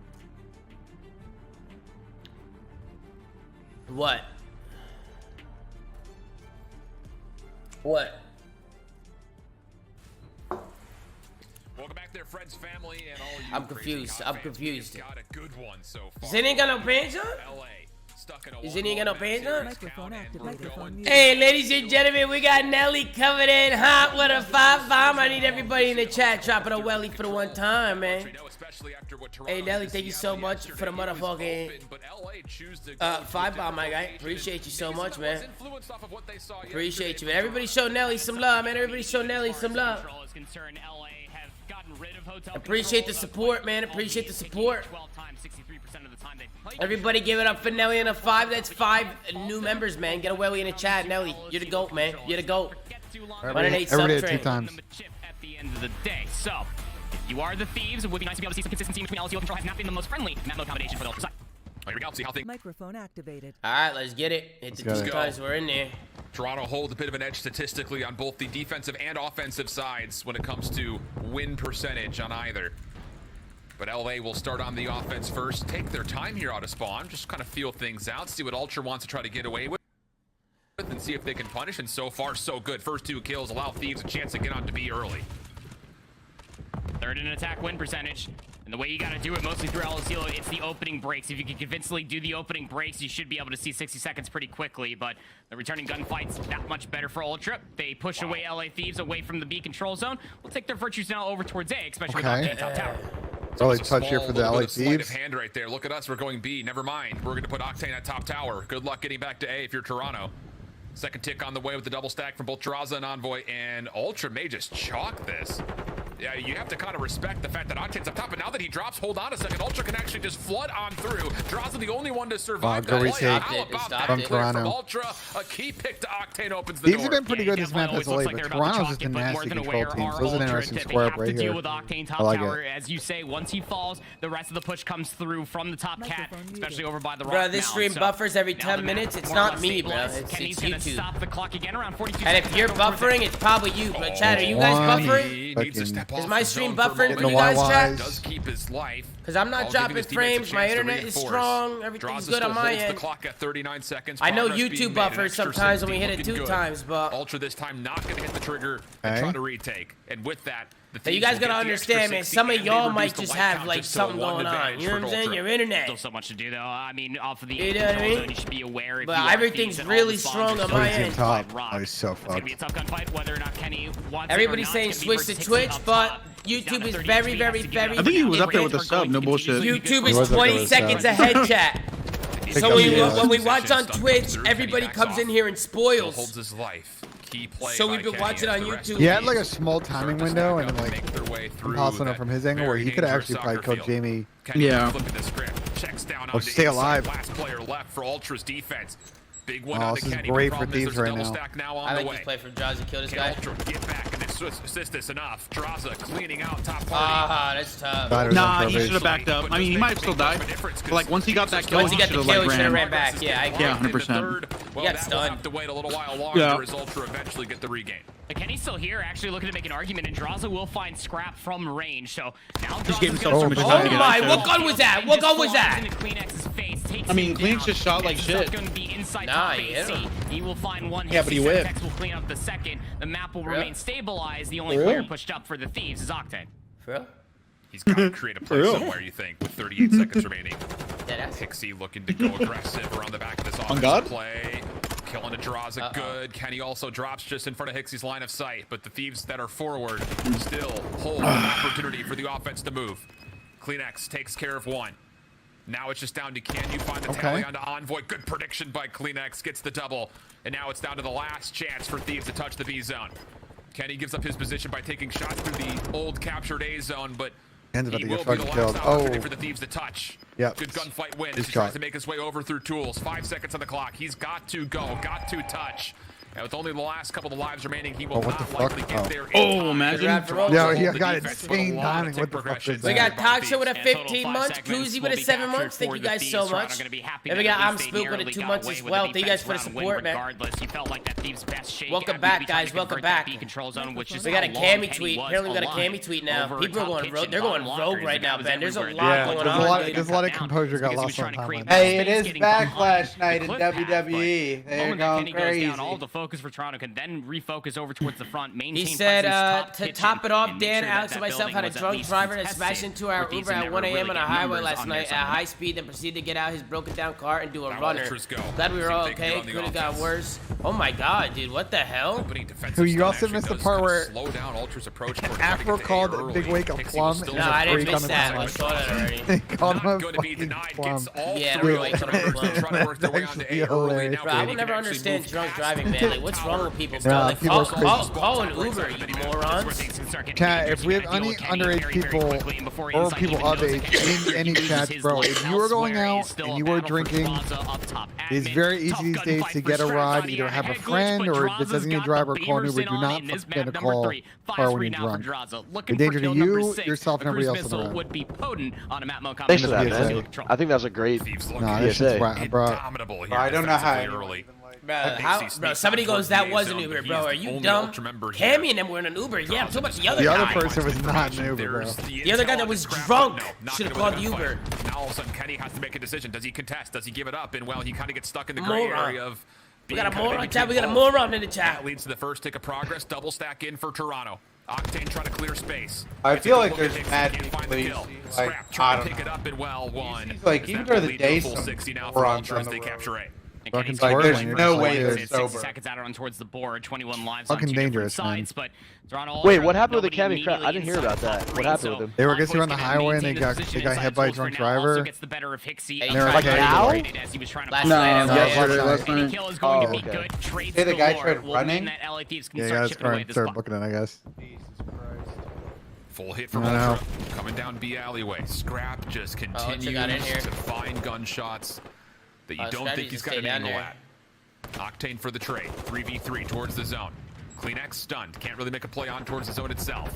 What? What? Welcome back there, friends, family, and all you. I'm confused. I'm confused. Got a good one so far. Is anyone got no pants on? LA. Is anyone got no pants on? Microphone activated. Hey, ladies and gentlemen, we got Nelly coming in hot with a 5-bomb. I need everybody in the chat dropping a welly for the one time, man. Hey, Nelly, thank you so much for the motherfucking 5-bomb, my guy. Appreciate you so much, man. Appreciate you, man. Everybody show Nelly some love, man. Everybody show Nelly some love. Appreciate the support, man. Appreciate the support. Everybody give it up for Nelly and a 5. That's 5 new members, man. Get a welly in the chat, Nelly. You're the GOAT, man. You're the GOAT. Every day 2 times. At the end of the day, so if you are the Thieves, it would be nice to be able to see some consistency between LCO control has not been the most friendly map mode combination for the side. Here we go. See how things. Microphone activated. All right, let's get it. Hit the 2 times. We're in there. Toronto holds a bit of an edge statistically on both the defensive and offensive sides when it comes to win percentage on either. But LA will start on the offense first. Take their time here out of spawn. Just kind of feel things out. See what Ultra wants to try to get away with. And see if they can punish. And so far, so good. First 2 kills allow Thieves a chance to get on to B early. Third in attack win percentage. And the way you got to do it mostly through LSU, it's the opening breaks. If you can convincingly do the opening breaks, you should be able to see 60 seconds pretty quickly. But the returning gunfight's that much better for Ultra. They push away LA Thieves away from the B control zone. We'll take their virtues now over towards A, especially with Octane top tower. Early touch here for the LA Thieves. Hand right there. Look at us. We're going B. Never mind. We're going to put Octane at top tower. Good luck getting back to A if you're Toronto. Second tick on the way with the double stack from both Terraza and Envoy, and Ultra may just chalk this. Yeah, you have to kind of respect the fact that Octane's up top, but now that he drops, hold on a second. Ultra can actually just flood on through. Terraza the only one to survive. Go retake from Toronto. Ultra, a key pick to Octane opens the door. These have been pretty good this map as late, but Toronto's just a nasty control team. So this is an interesting square up right here. I like it. As you say, once he falls, the rest of the push comes through from the top cat, especially over by the rock. Bro, this stream buffers every 10 minutes. It's not me, bro. It's YouTube. Stop the clock again around 42 and if you're buffering, it's probably you. But Chad, are you guys buffering? Is my stream buffering for you guys, Chad? Does keep his life. Because I'm not dropping frames. My internet is strong. Everything's good on my end. The clock at 39 seconds. I know YouTube buffers sometimes when we hit it 2 times, but Ultra this time not going to hit the trigger and try to retake. And with that, you guys gotta understand, man. Some of y'all might just have like something going on. You know what I'm saying? Your internet. Still so much to do, though. I mean, off of the you know what I mean? You should be aware. If but everything's really strong on my end. Oh, he's so fucked. It's gonna be a tough gunfight, whether or not Kenny wants Everybody's saying switch to Twitch, but YouTube is very, very, very. I think he was up there with the sub. No bullshit. YouTube is 20 seconds ahead, chat. So when we watch on Twitch, everybody comes in here and spoils. Holds his life. So we've been watching on YouTube. He had like a small timing window and like impossible from his angle where he could actually probably coach Jamie. Yeah. Oh, stay alive. Last player left for Ultra's defense. Big one oh, on this the is Kenny. great for Thieves right now. I think he's playing for Draza to kill this guy. Ultra get back and assist this enough. Draza cleaning out top party. That's tough. Nah, he should have backed up. I mean, he might have still died. But like once he got that kill, he should have like ran back. Yeah, I agree. Yeah, 100%. Well, that will have to wait a little while longer as Ultra eventually get the regain. But Kenny's still here, actually looking to make an argument, and Draza will find scrap from range. So now he's getting oh my! What gun was that? What gun was that? I mean, Kleenex just shot like shit. Nah, yeah. He will find one. Yeah, but he whipped. Tex will clean up the second. The map will remain stabilized. The only player pushed up for the Thieves is Octane. For real? He's got to create a play somewhere, you think, with 38 seconds remaining. Yeah, Pixie looking to go aggressive around the back of this offensive play. Killing a Draza good. Kenny also drops just in front of Hixie's line of sight, but the Thieves that are forward still hold an opportunity for the offense to move. Kleenex takes care of one. Now it's just down to can you find the tally onto Envoy. Good prediction by Kleenex, gets the double. And now it's down to the last chance for Thieves to touch the B zone. Kenny gives up his position by taking shots through the old captured A zone, but he will be the last opportunity for the Thieves to touch. Yep. Good gunfight win as he tries to make his way over through tools. 5 seconds on the clock. He's got to go, got to touch. And with only the last couple of lives remaining, he will not likely get there. Oh, imagine. Yeah, he got insane timing. What the fuck is that? We got Toxic with a 15 months, Koozie with a 7 months. Thank you guys so much. And we got I'm Spook with a 2 months as well. Thank you guys for the support, man. Welcome back, guys. Welcome back. We got a Cammy tweet. Apparently we got a Cammy tweet now. People are going rogue. They're going rogue right now, Ben. There's a lot going on. There's a lot of composure got lost on time. Hey, it is Backlash night in WWE. They're going crazy. Focus for Toronto can then refocus over towards the front. He said to top it off, Dan, Alex, and myself had a drunk driver that smashed into our Uber at 1 a.m. on a highway last night at high speed, then proceeded to get out his broken down car and do a runner. Glad we were all okay. Could have got worse. Oh my god, dude, what the hell? You also missed the part where Afro called Big Wake a plum. No, I didn't miss that. I saw that already. He called him a fucking plum. Yeah, Big Wake called him a plum. Bro, I will never understand drunk driving, man. Like, what's wrong with people? Like, call an Uber, you morons. Chat, if we have any underage people or people of age in any chats, bro, if you are going out and you are drinking, it's very easy these days to get a ride. Either have a friend or if it's designated driver or call an Uber. Do not get a call car when you're drunk. The danger to you, yourself, and everybody else on the road. Thanks for that, man. I think that was a great PSA. Bro. I don't know how. Bro, somebody goes, that was an Uber, bro. Are you dumb? Cammy and them were in an Uber. Yeah, I'm talking about the other guy. The other person was not an Uber, bro. The other guy that was drunk should have called the Uber. Now all of a sudden, Kenny has to make a decision. Does he contest? Does he give it up? And well, he kind of gets stuck in the gray area of. We got a moron chat. We got a moron in the chat. That leads to the first tick of progress. Double stack in for Toronto. Octane trying to clear space. I feel like there's mad equally. Scrap trying to pick it up and well one. Like even during the day, some 60 now for Ultra as they capture A. Fucking like, there's no way they're 60 sober. seconds out on towards the board, 21 lives fucking on two dangerous, sides, but wait, what happened with the Cammy crap? I didn't hear about that. What happened with him? They were getting on the highway and they got hit by a drunk driver. And they were like, now? Last night. Oh, okay. Hey, the guy tried running? Yeah, guys started booking it, I guess. Full hit from Ultra. Coming down B alleyway. Scrap just continues to find gunshots that you don't think he's got an angle at. Octane for the trade. 3v3 towards the zone. Kleenex stunned. Can't really make a play on towards the zone itself.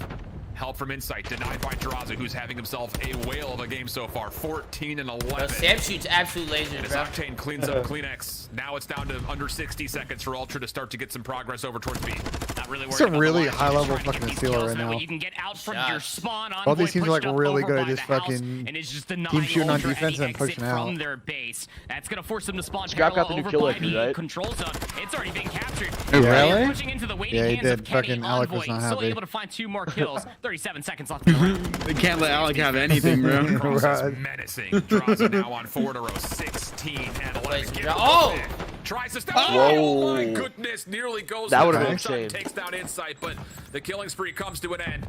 Help from Insight. Denied by Draza, who's having himself a whale of a game so far. 14 and 11. Sam shoots absolute lasers, bro. Octane cleans up Kleenex. Now it's down to under 60 seconds for Ultra to start to get some progress over towards B. That really It's a really high level fucking stealer right now. You can get out from your spawn on all these teams are like really good at just fucking team shooting on defense and pushing out. From their base. That's gonna force them to spawn Scrap got the new kill by the right? control zone. It's already been captured. Really? Pushing into the waiting Yeah, he hands did. of Kenny. Fucking Alec was Envoy not still happy. able to find 2 more kills. 37 seconds left in the round. They can't let Alec have anything, bro. Right. Menacing. Draws it now on 4 to row. 16 and 11. Oh! Tries to step. Whoa. Oh my goodness! Nearly goes. That would have the been shot, insane. Takes down Insight, but the killing spree comes to an end.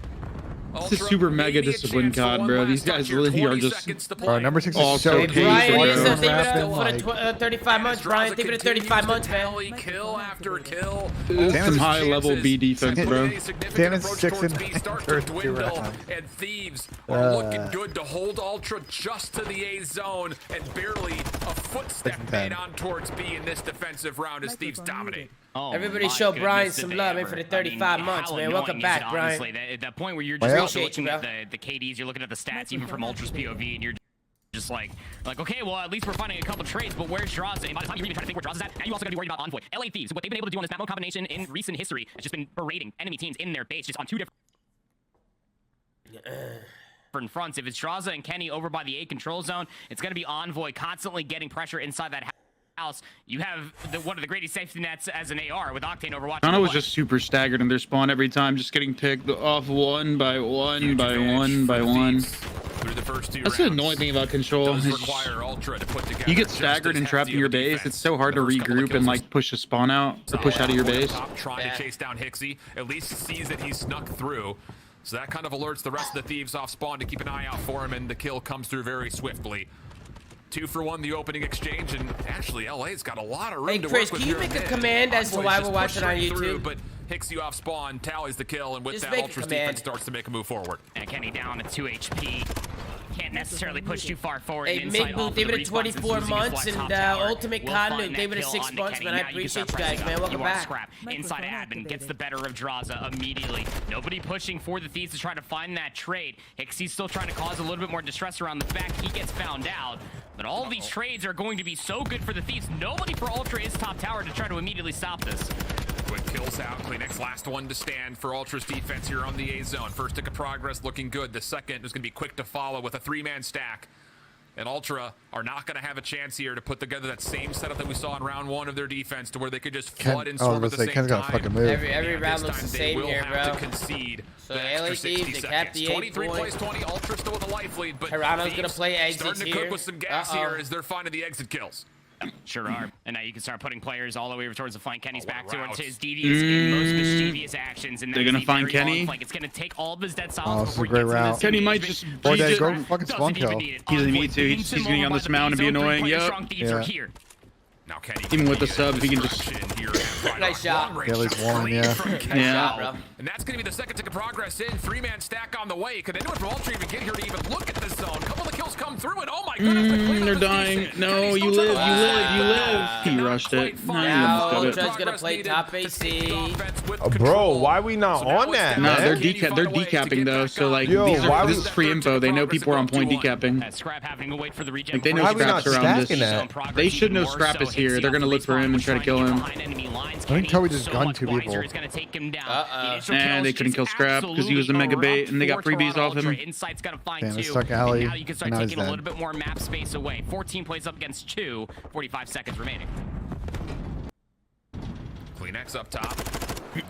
It's a super mega disciplined COD, bro. These guys really are just. Number 6 is Also, so Brian, Brian, patient, is bro. leave it for 35 months, Brian. Leave it at 35 months, man. Kill after kill. Some high level B defense, bro. Damn it, 6 and 32 and Thieves are looking good to hold Ultra just to the A zone and barely a footstep made on towards B in this defensive round as Thieves dominate. Oh, Everybody my show goodness, Brian did some they love ever. for the 35 months, how man. Welcome annoying back, is it, Brian. honestly, at that point where you're Well, just looking you, at the KDs, you're looking at the stats, even from Ultra's POV, and you're just like, okay, well, at least we're finding a couple trades, but where's Draza? And by the time you're even trying to think where Draza's at, now you also got to be worried about Envoy. LA Thieves, what they've been able to do on this map mode combination in recent history has just been berating enemy teams in their base, just on 2 different fronts. If it's Draza and Kenny over by the A control zone, it's going to be Envoy constantly getting pressure inside that house. You have one of the greatest safety nets as an AR with Octane Overwatch. Toronto was just super staggered in their spawn every time, just getting picked off one by one by one by one. Through the first 2 That's the rounds. annoying thing about control. Does is require Ultra to put together you get just staggered as and trapped in hefty your of a base. defense. It's so hard to The first couple of regroup and kills like push a spawn out or push out of your base. Trying to chase down Hixie, at least sees that he's snuck through. So that kind of alerts the rest of the Thieves off spawn to keep an eye out for him, and the kill comes through very swiftly. 2 for 1, the opening exchange, and actually LA's got a lot of room Hey, to Chris, work with can you here make a mid. command as to Envoy's why just we're watching on pushing through, YouTube? but Hixie off spawn tallies the kill, and with Just that, make a Ultra's command. defense starts to make a move forward. And Kenny down at 2 HP. Can't necessarily push too far forward. Hey, Mid Boot, David at 24 months, and Ultimate Cotton, David at 6 months, man. I appreciate you guys, man. Welcome back. Inside admin gets the better of Draza immediately. Nobody pushing for the Thieves to try to find that trade. Hixie's still trying to cause a little bit more distress around the fact he gets found out. But all of these trades are going to be so good for the Thieves. Nobody for Ultra is top tower to try to immediately stop this. Quick kills out. Kleenex last one to stand for Ultra's defense here on the A zone. First tick of progress looking good. The second is going to be quick to follow with a 3-man stack. And Ultra are not going to have a chance here to put together that same setup that we saw in round 1 of their defense, to where they could just flood and swarm at the same Ken's got a fucking time. move. Every round looks the same here, bro. Have to concede So the LA extra 60 Thieves, they cap seconds. the 8 23 points. plays 20. Ultra still with a life lead, but Toronto's Thieves gonna play exits starting to here. cook with some gas here as they're finding the exit kills. Sure are. And now you can start putting players all the way over towards the flank. Kenny's back towards his devious, most mischievous actions. And They're gonna find Kenny. It's gonna take all of his dead Oh, silence this is a great route. Kenny might just Or he they just- go fucking spawn kill. He doesn't need to. He's gonna get on this mound and be annoying. Yep. Yeah. Now Kenny Even with the sub, he can just. Nice shot. Yeah, at least one, yeah. Yeah. And that's going to be the second tick of progress in. 3-man stack on the way. Could anyone from Ultra even get here to even look at the zone? A couple of the kills come through, and oh my goodness, They're dying. No, you live, you live, you live. He rushed it. No, Now you almost Ultra's got gonna play top AC. Bro, why we not on that, it. No, man? they're decapping though. So like, Yo, this is free info. They know people are on point decapping. Scrap having to wait for the regen. Like they know Why we Scrap's not around this. stacking that? They should know Scrap is here. They're gonna look for him and try to kill him. I think Toby just gunned 2 people. And they couldn't kill Scrap because he was a mega bait, and they got freebies off him. Insight's got to find Damn, 2. it stuck Alley. Now you can start Now he's taking a dead. little bit more map space away. 14 plays up against 2. 45 seconds remaining. Kleenex up top.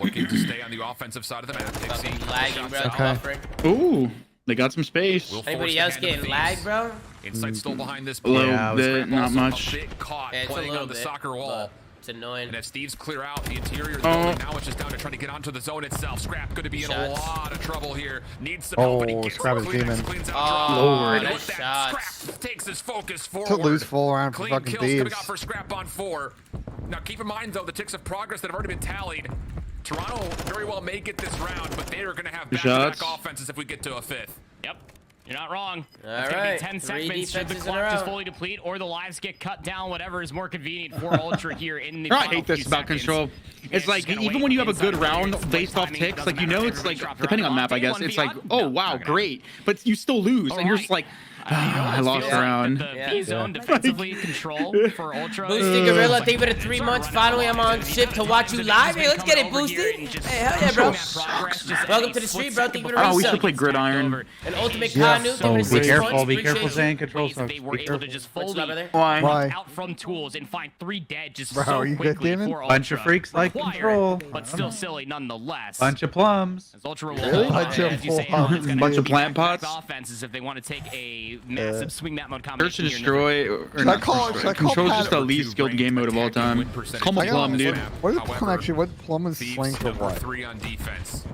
Looking to stay on the offensive side of the map. Fucking lagging, bro. Okay. Buffering. Ooh, they got some space. Anybody else getting lagged, bro? Insight still behind this. A little Yeah, bit, not much. A bit caught Yeah, it's a playing little on the bit, soccer wall. but It's annoying. And as Thieves clear out the interior of the building, now it's just down to trying to get onto the zone itself. Scrap going to be in a lot of trouble here. Needs some help, but he gets Scrap is Kleenex, demon. cleans out Lord. And Nice with that, shots. Scrap takes his focus forward. To lose full round for Clean fucking kills coming Thieves. out for Scrap on 4. Now keep in mind though, the ticks of progress that have already been tallied. Toronto very well may get this round, but they are going to have back-to-back Shots. offenses if we get to a 5th. Yep. You're not wrong. All It's gonna right. be 10 3 segments. Should the defenses in a clock just row. fully deplete or the lives get cut down, whatever is more convenient for Ultra here in the I final hate this few about seconds. control. It's like, gonna even wait. when you have a good Inside round players, based off timing, ticks, doesn't like, you matter. know, it's Everybody like, dropped depending around. on map, I guess, Octane it's like, 1v1? oh, wow, No. great. But you still lose, and you're just like, I lost around. The zone defensively control for Ultra. Boosted Gorilla, thank you for the 3 months. Finally, I'm on shift to watch you live. Hey, let's get it, Boosted. Hey, hell yeah, bro. Welcome to the street, bro. Thank you for the resub. Oh, we should play Gridiron. And Ultimate Kanu, thank you for the 6 points. Be careful saying control stuff. They were able to just fold Why? out from tools and find 3 dead just Bro, so you good, quickly Damon? for Bunch of Ultra. freaks like control. But still silly nonetheless. Bunch of plums. As Ultra Really? will Bunch of as you say, plums, it's gonna Bunch of be plant back-to-back pots? offenses if they want to take a massive swing map mode Search combination. and here. destroy. Or not destroy. Control's just the least skilled game mode of all time. Call me Plum, dude. What is Plum actually? What Plum is slang for what? 3 on defense.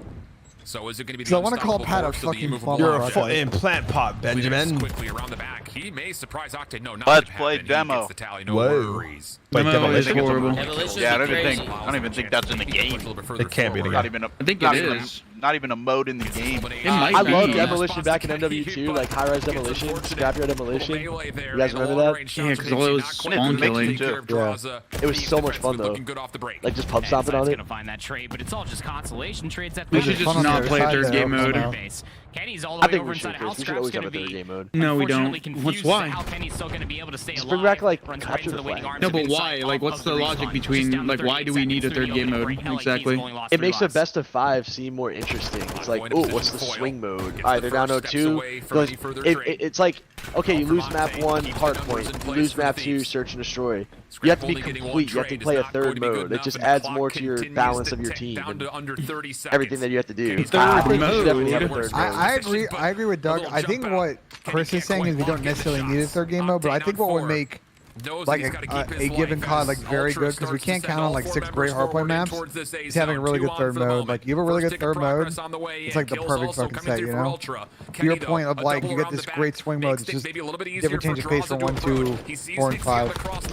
So is it going to be? So I want to call Pat a fucking Plum. You're a fucking plant pot, Benjamin. Quickly around the back. He may surprise Octane. No, not Let's play demo. No Whoa. worries. Like Demo is Demolition? horrible. Demolition's Yeah, I don't crazy. even think that's in the game. It can't be in the Not game. even a, I think not it even is. Not even a mode in the game. It might I be. love Demolition back in MW2, like high-rise Demolition, Scrapyard Demolition. You guys remember that? Yeah, because all it was spawn killing. Yeah. It was so much fun though. Like just pub stomping on it. Gonna find that trade, but it's all just consolation trades at We best. should just not play a third game mode. Kenny's all the I way think over we should, inside Chris. house. We should always have a third game mode. No, we don't. Unfortunately What's confused why? How Kenny's still gonna be able to stay Just alive. bring back, like, Runs capture into the waiting flag. arms No, of but inside why? Like, of what's the logic respawn. between, Just down to like, why 38 do we need a seconds third through game the mode? break. Hell, like, Exactly. he's only lost It 3 makes the lives. best of 5 seem more interesting. It's like, oh, what's the swing mode? All right, they're down 0-2. Goes, it's like, okay, you lose map 1, hard point. You lose map 2, search and destroy. You have to be complete. You have to play a third mode. It just adds more to your balance of your team and everything that you have to do. I think we should definitely have a third mode. I agree with Doug. I think what Chris is saying is we don't necessarily need a third game mode, but I think what would make like a given COD like very good, because we can't count on like 6 great hardpoint maps, is having a really good third mode. Like you have a really good third mode, it's like the perfect fucking set, you know? To your point of like you get this great swing mode, it's just different change of pace from 1, 2, 4, and 5.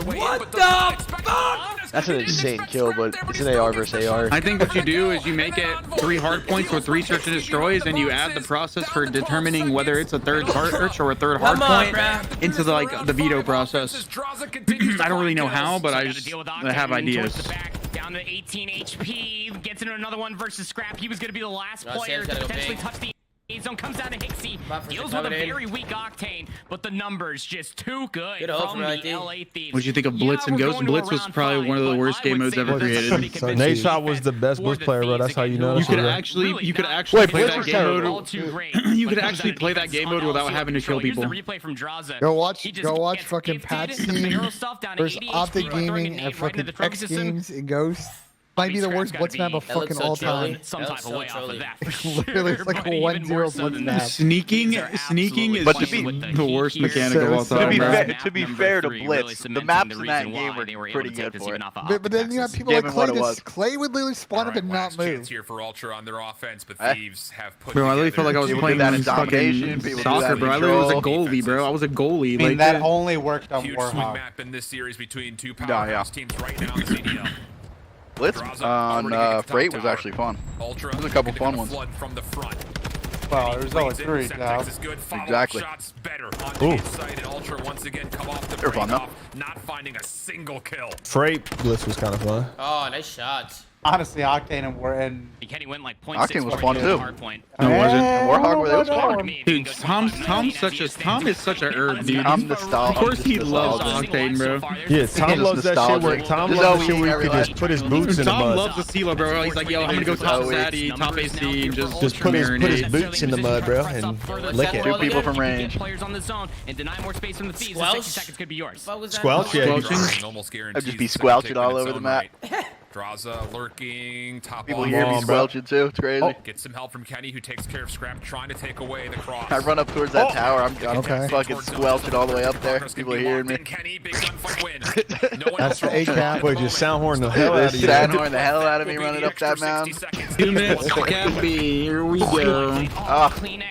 What the fuck? That's an insane kill, but it's an AR versus AR. I think what you do is you make it 3 hard points or 3 search and destroys, and you add the process for determining whether it's a third search or a third hard point into the like the veto process. I don't really know how, but I have ideas. Down to 18 HP, gets into another one versus Scrap. He was going to be the last player to potentially touch the zone. Comes down to Hixie, deals with a very weak Octane, but the numbers just too good from the LA Thieves. What'd you think of Blitz and Ghost? Blitz was probably one of the worst game modes ever created. Nate Shot was the best Blitz player, bro. That's how you know. You could actually play that game mode. You could actually play that game mode without having to kill people. Go watch fucking Pat's team versus Optic Gaming and fucking X Games and Ghost. Might be the worst blitz map of fucking all time. Some type of way off of that. Literally, it's like a 1-0 blitz map. Sneaking is the worst mechanic of all time. To be fair to Blitz, the maps in that game were pretty good for it. But then you have people like Clay. Clay would literally spawn up and not move. Here for Ultra on their offense, but Thieves have put Bro, I literally felt like I was playing fucking soccer, bro. I literally was a goalie, bro. I was a goalie. I mean, that only worked on huge swing Warhawk. map in this series between 2 powerhouse teams right now in the CDL. Blitz on Freight was actually fun. There's a couple fun ones. From the front. Well, there's only 3 now. Exactly. Ooh. Ultra once again come off the They're fun though. not finding a single kill. Freight Blitz was kind of fun. Oh, nice shots. Honestly, Octane and Kenny went like 0.6 Octane was fun too. No, it wasn't. Warhawk where they was fun. Dude, Tom is such a herb, dude. I'm nostalgic. Of course he loves Octane, bro. Yeah, Tom loves that shit where he could just put his boots in the Tom mud. loves the CeeLo, bro. He's like, yo, I'm gonna go top Zaddy, top AC, and just put his boots in the mud, bro, and lick it. 2 people from range. Players on the zone and deny more space from the Thieves. 60 seconds could be yours. Squelch, yeah. I'd just be squelching all over the map. Draza lurking, top People hear me squelching too. It's crazy. Get some help from Kenny, who takes care of Scrap, trying to take away the cross. I run up towards that tower. I'm fucking squelching all the way up there. People are hearing me. Kenny, big gunfight win. No one That's the A-cap. Boy, just soundhorn the hell out of you. Soundhorn the hell out of me running up that mountain. 2 minutes, Cappy. Here we go.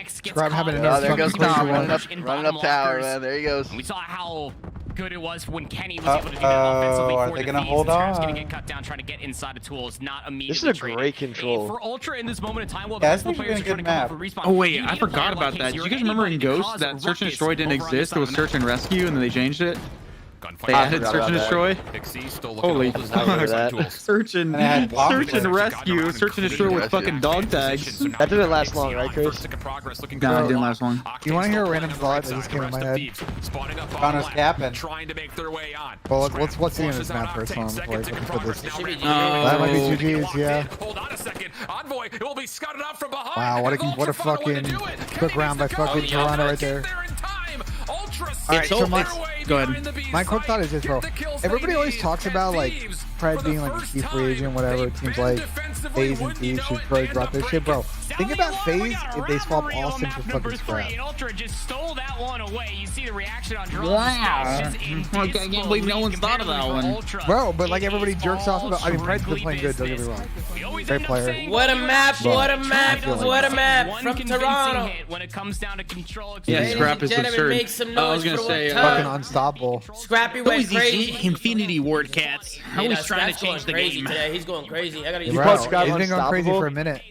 Scrap having enough there goes Tom fucking running up tower, man. There he goes. We saw how good it was when Kenny was able to do that offensively for the Thieves. Hold Scrap's on? gonna get cut down trying to get inside of tools, not immediately. This is a traded. great control. For Ultra in this moment in time, while Yeah, multiple players are trying to come up for respawn. Oh wait, I forgot about that. Did you guys remember in Ghost that Search and Destroy didn't exist? It was Search and Rescue, and then they changed it? They added search and destroy. Holy that. Search and rescue, search and destroy with fucking dog tags. That didn't last long, right, Chris? No, it didn't last long. You want to hear a random thought that just came in my head? Bono's capping. Trying to make their way on. Well, what's the end of this map first one before I put this? Should be That might be GG's, yeah. Hold on a second. Envoy will be scouted out from behind. Wow, what a fucking quick round by fucking Toronto right there. Alright, so go ahead. my quick thought is this, bro. Everybody always talks about like Pred being like a key free agent, whatever. It seems like FaZe and Thieves should probably drop their shit, bro. Think about FaZe if they swap Austin for fucking Scrap. Ultra just stole that one away. You see the reaction on Wow. I can't believe no one's thought of that one. Bro, but like everybody jerks off about. I mean, Pred's been playing good. Don't get me wrong. Great player. What a map! What a map! What a map from Toronto. When it comes down to control, Yeah, Scrap is absurd. Make some I noise was gonna for say, Fucking unstoppable. Scrappy went crazy. Infinity Ward Cats. How he's trying to change the game. Today. He's going crazy. I gotta use Bro, Scrap he's been going crazy unstoppable. for a minute.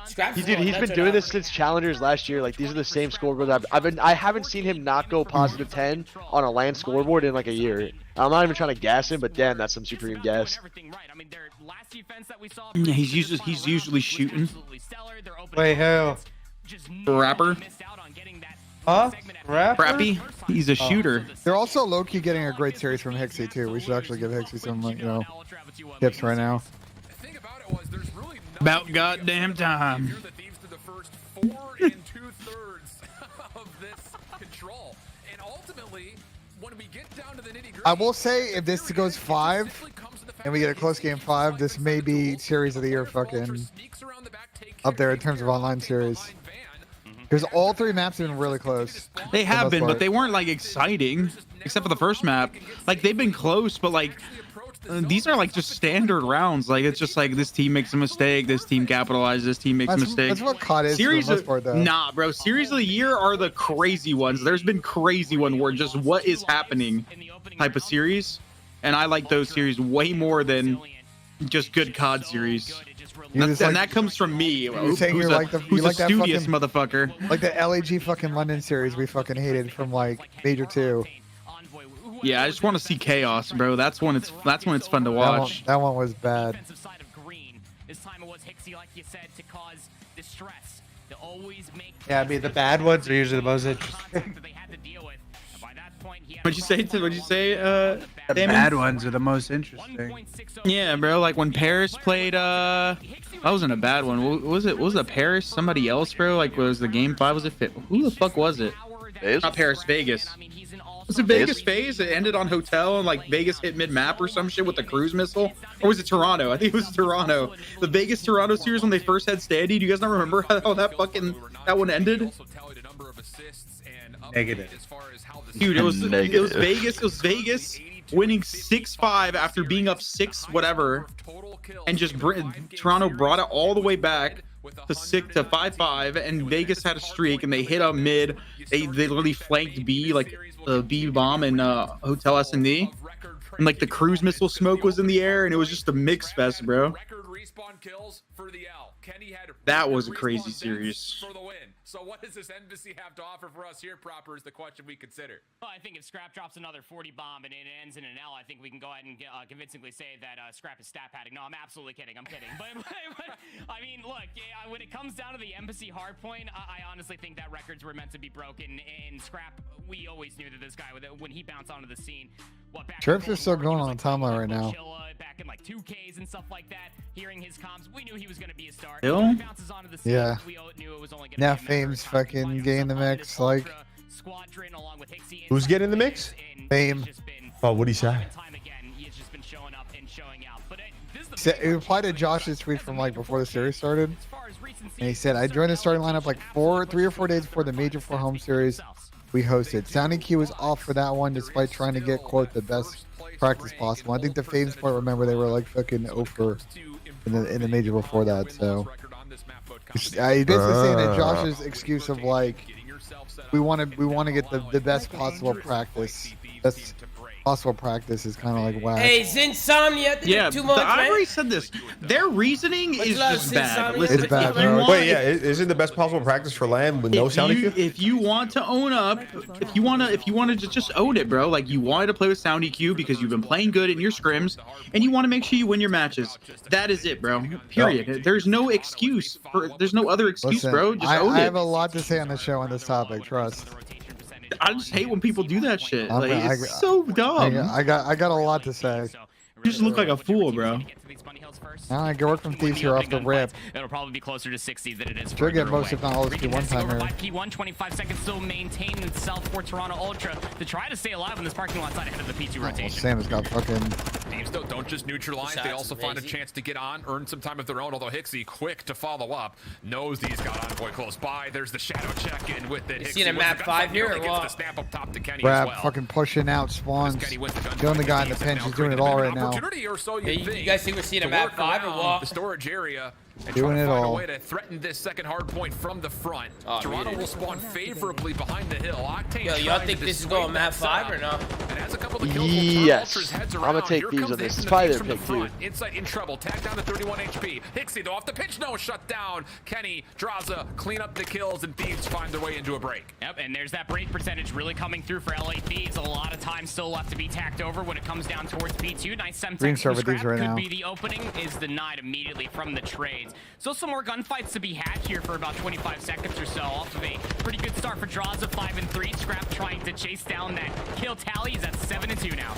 Scrap's He's been doing this since Challengers last year. Like these are the same scoreboards. I haven't seen him not go positive 10 on a LAN scoreboard in like a year. I'm not even trying to gas him, but damn, that's some supreme gas. Yeah, he's usually shooting. Wait, who? Rapper. Huh? Rapper? Crappy. He's a shooter. They're also low-key getting a great series from Hixie too. We should actually give Hixie some, like, tips right now. About goddamn time. You're the Thieves to the first 4 2/3 of this control. And ultimately, when we get down to the nitty-gritty, I will say, if this goes 5 and we get a close game 5, this may be series of the year fucking up there in terms of online series. Because all 3 maps have been really close. They have been, but they weren't like exciting, except for the first map. Like they've been close, but like these are like just standard rounds. Like it's just like this team makes a mistake, this team capitalizes, this team makes a mistake. That's what COD is Series for the most part, though. Nah, bro. Series of the year are the crazy ones. There's been crazy one where just what is happening type of series, and I like those series way more than just good COD series. And that comes from me. Who's a studious motherfucker. Like the LAG fucking London series we fucking hated from like Major 2. Yeah, I just want to see chaos, bro. That's when it's fun to watch. That one was bad. Yeah, I mean the bad ones are usually the most interesting. What'd you say? The bad ones are the most interesting. Yeah, bro. Like when Paris played. That wasn't a bad one. What was it? What was it Paris? Somebody else, bro? Like was the game 5? Was it Fit? Who the fuck was it? Not Paris. Vegas. Was it Vegas FaZe? It ended on hotel and like Vegas hit mid map or some shit with the cruise missile, or was it Toronto? I think it was Toronto. The Vegas Toronto series when they first had Standy. Do you guys not remember how that one ended? Negative. Dude, it was Vegas. It was Vegas winning 6-5 after being up 6 whatever, and just Toronto brought it all the way back to 5-5, and Vegas had a streak, and they hit up mid. They literally flanked B, like the B bomb and Hotel S&D, and like the cruise missile smoke was in the air, and it was just a mix fest, bro. That was a crazy series. So what does this embassy have to offer for us here, Proper, is the question we consider. Well, I think if Scrap drops another 40 bomb and it ends in an L, I think we can go ahead and convincingly say that Scrap is stat padding. No, I'm absolutely kidding. I'm kidding. But I mean, look, when it comes down to the embassy hardpoint, I honestly think that records were meant to be broken. And Scrap, we always knew that this guy, when he bounced onto the scene, Trips are still going on the timeline right now. Back in like 2Ks and stuff like that, hearing his comms, we knew he was going to be a star. Still? Yeah. Now Fame's fucking getting in the mix. Like, who's getting in the mix? Fame. Oh, what'd he say? He replied to Josh's tweet from like before the series started, and he said, "I joined the starting lineup like 3 or 4 days before the Major 4 home series we hosted. Sounding Q was off for that one despite trying to get quote the best practice possible. I think the Fame's part, remember, they were like fucking over in the Major before that, so he's basically saying that Josh's excuse of like we want to get the best possible practice. possible practice is kind of like whack. Hey, Zinsomnia. Yeah, too much, I man. already said this. Their reasoning is just bad. Listen, It's bad, if you bro. want- Wait, yeah, isn't the best possible practice for LAN with no sound EQ? If you want to own up, if you want to just own it, bro. Like you wanted to play with sound EQ because you've been playing good in your scrims, and you want to make sure you win your matches. That is it, bro. Period. There's no excuse. There's no other excuse, Listen, bro. Just own I it. have a lot to say on the show on this topic. Trust. I just hate when people do that shit. Like, I- it's so dumb. I got a lot to say. You just look like a fool, bro. I get work from Thieves here off the rip. It'll probably be closer to 60 than it is. Should get most, if not all, this one time here. P1, 25 seconds still maintain itself for Toronto Ultra to try to stay alive in this parking lot side ahead of the P2 rotation. Well, Sam has got fucking. Teams don't just neutralize. They also find a chance to get on, earn some time of their own. Although Hixie, quick to follow up, knows he's got Envoy close by. There's the shadow check-in with it. You seen a map 5 here or what? Snap up top to Kenny Brad as well. fucking pushing out spawns. Killing the guy in the pinch. He's doing it all right now. You guys think we're seeing a map 5 or what? The storage area. And doing trying to it find all. a way to threaten this second hard point from the front. Oh, Toronto will spawn favorably behind the hill. Octane Yo, y'all think this is going map 5 or no? And as a couple of kills Yes. I'm gonna take Thieves on this. It's probably their pick too. Insight in trouble. Tag down to 31 HP. Hixie though off the pitch. No, shut down. Kenny, Draza clean up the kills and Thieves find their way into a break. Yep, and there's that break percentage really coming through for LA Thieves. A lot of time still left to be tacked over when it comes down towards P2. Nice 7 Green seconds from server these Scrap right could now. be the opening, is denied immediately from the trades. So some more gunfights to be had here for about 25 seconds or so off of a pretty good start for Draza, 5 and 3. Scrap trying to chase down that kill tally. He's at 7 and 2 now.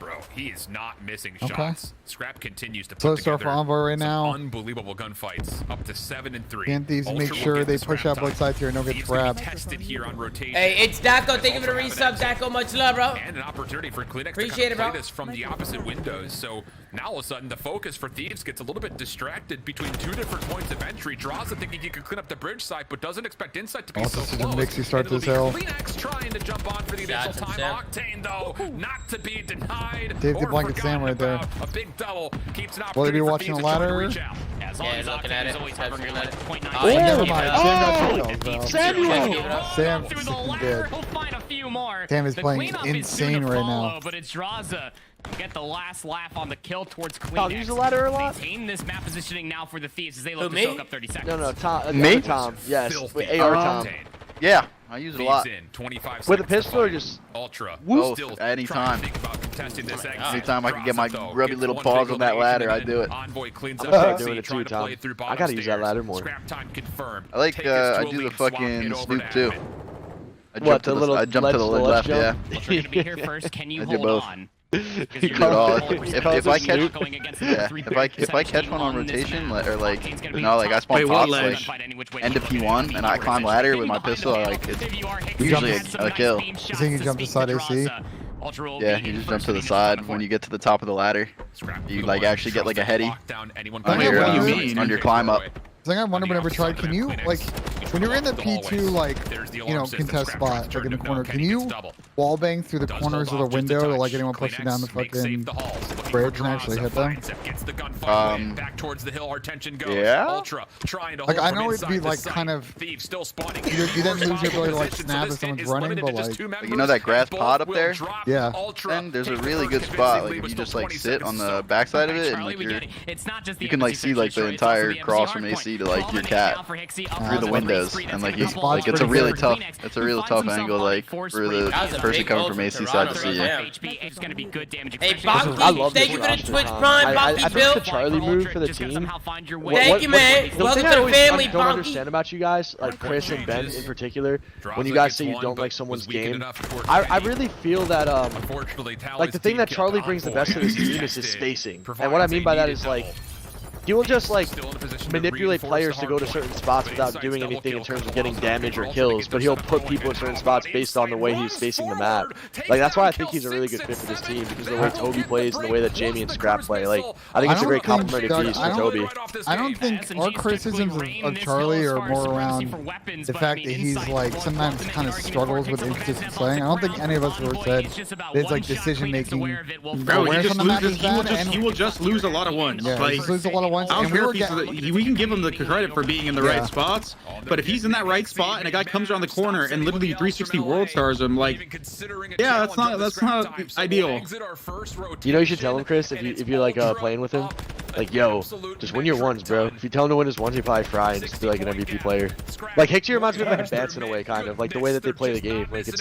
Bro, he is not missing Okay. shots. Scrap continues to So put start together for Envoy right some now. unbelievable gunfights, up to 7 and 3. Can't these Ultra make will sure get they the push scrap out both time. sides here and don't get Thieves gonna be trapped? tested here on rotation. Hey, it's Daco. Thank you for the resub, Daco. Much love, bro. And an opportunity for Kleenex Appreciate to it, play bro. this from the opposite windows. So now all of a sudden the focus for Thieves gets a little bit distracted between two different points of entry. Draza thinking he could clean up the bridge site, but doesn't expect Insight to be Also, so such a close. mixy start And to it'll this be hill. Kleenex trying to jump on for the initial Shots time. himself. Octane though, not to be denied. Safety or blanket Sam forgotten right there. about. A big double keeps an Will they opportunity be for watching Thieves a to try to ladder? reach out. As long as looking Octane at is it. always That's hovering what around it 0.9. Oh, never mind. Yeah. Sam got Oh, kills, bro. Samuel! Sam Through the freaking ladder, good. he'll find a few more. Sam is The playing cleanup is soon insane to right follow, now. But it's Draza to get the last laugh on the kill towards Tom, Kleenex. use the ladder a lot? Maintain this map positioning now for the Thieves as they look Who, to me? soak up 30 seconds. No, Tom. Me? Tom. Yes. Filthy. With AR Tom. Octane. Yeah, I use it a lot. Feeds in, 25 With a seconds to pistol or fight. just Ultra. Both, Still anytime. trying to think about contesting this exit. Anytime I can get my Draza, though, grubby gets little one paws big on that ladder, I elimination, do it. and then Envoy cleans I'm up gonna start Hixie, doing it trying too, to play Tom. through I bottom gotta use that stairs. ladder more. Scrap time confirmed. I like, Take us to I a do the lead, swap fucking it over snoop to too. admin. I What, jump the to little I jump to the ledge left, jump? yeah. Ultra gonna be here first. Can you I do hold both. on? You do it all. If I catch, Going against the yeah, 3% if I catch one on team this rotation, map. or like, Octane's gonna be no, like I top. spawn Wait, what tops, ledge? like end of P1, and I climb ladder with my pistol, like it's usually a kill. You think you jump to side AC? Yeah, you just jump to the side when you get to the top of the ladder. You like actually get like a heady on yeah, your what do you mean? on your climb up. Something I wonder whenever tried, can you, like, when you're in the P2, like, you know, contest spot, like in the corner, can you wall bang through the corners of the window to, like, anyone pushing down the fucking bridge and actually hit them? Back towards the hill, our tension goes. Yeah. Ultra trying to Like, hold I from know it'd be, inside like, the kind site. of, Thieves still spawning. you then lose your ability to, like, Position, snap so if someone's this running, limited but, to just like, two members, you know that grass and pod both up there? will drop. Yeah. Ultra Then there's a take really the good first spot. convincingly, Like if but you still just like 20 sit on seconds the to backside of it, and Charlie, like we get it. It's not just the you can like see like the entire cross from AC to like your cat through the windows, and like you like it's a really tough angle like for the person coming from AC side to see you. It's gonna be good damage. Hey, I love Baki, thank you this for the roster, Twitch Tom. Prime, I Baki think Bill. the Charlie move for the team. Thank you, man. The Welcome thing to I the always family, don't Baki. understand about you guys, like Chris and Ben in particular, when you Draza guys gets say you one, don't but like someone's was weakened game, enough towards I Kenny. really feel that Unfortunately, like the thing that Charlie brings the best to this team is his spacing, and what I mean by that is like he will just like manipulate players to go to certain spots without doing anything in terms of getting damage or kills, but he'll put people in certain spots based on the way he's facing the map. Like that's why I think he's a really good fit for this team, because of the way Toby plays and the way that Jamie and Scrap play. Like I think it's a great complementary piece for Toby. I don't think our criticisms of Charlie are more around the fact that he's like sometimes kind of struggles with inconsistent playing. I don't think any of us have ever said that it's like decision making. Bro, he will just lose a lot of ones. Yeah, Like, he just loses a lot of ones. I don't And care if he we can give him the credit for being in the right spots, but if he's in that right spot and a guy comes around the corner and literally 360 world stars him, like, yeah, that's not ideal. You know, you should tell him, Chris, if you're like playing with him, like, yo, just win your ones, bro. If you tell him to win his ones, he probably fry and just be like an MVP player. Like Hicksy reminds me of like a Bats in a way, kind of like the way that they play the game. Like it's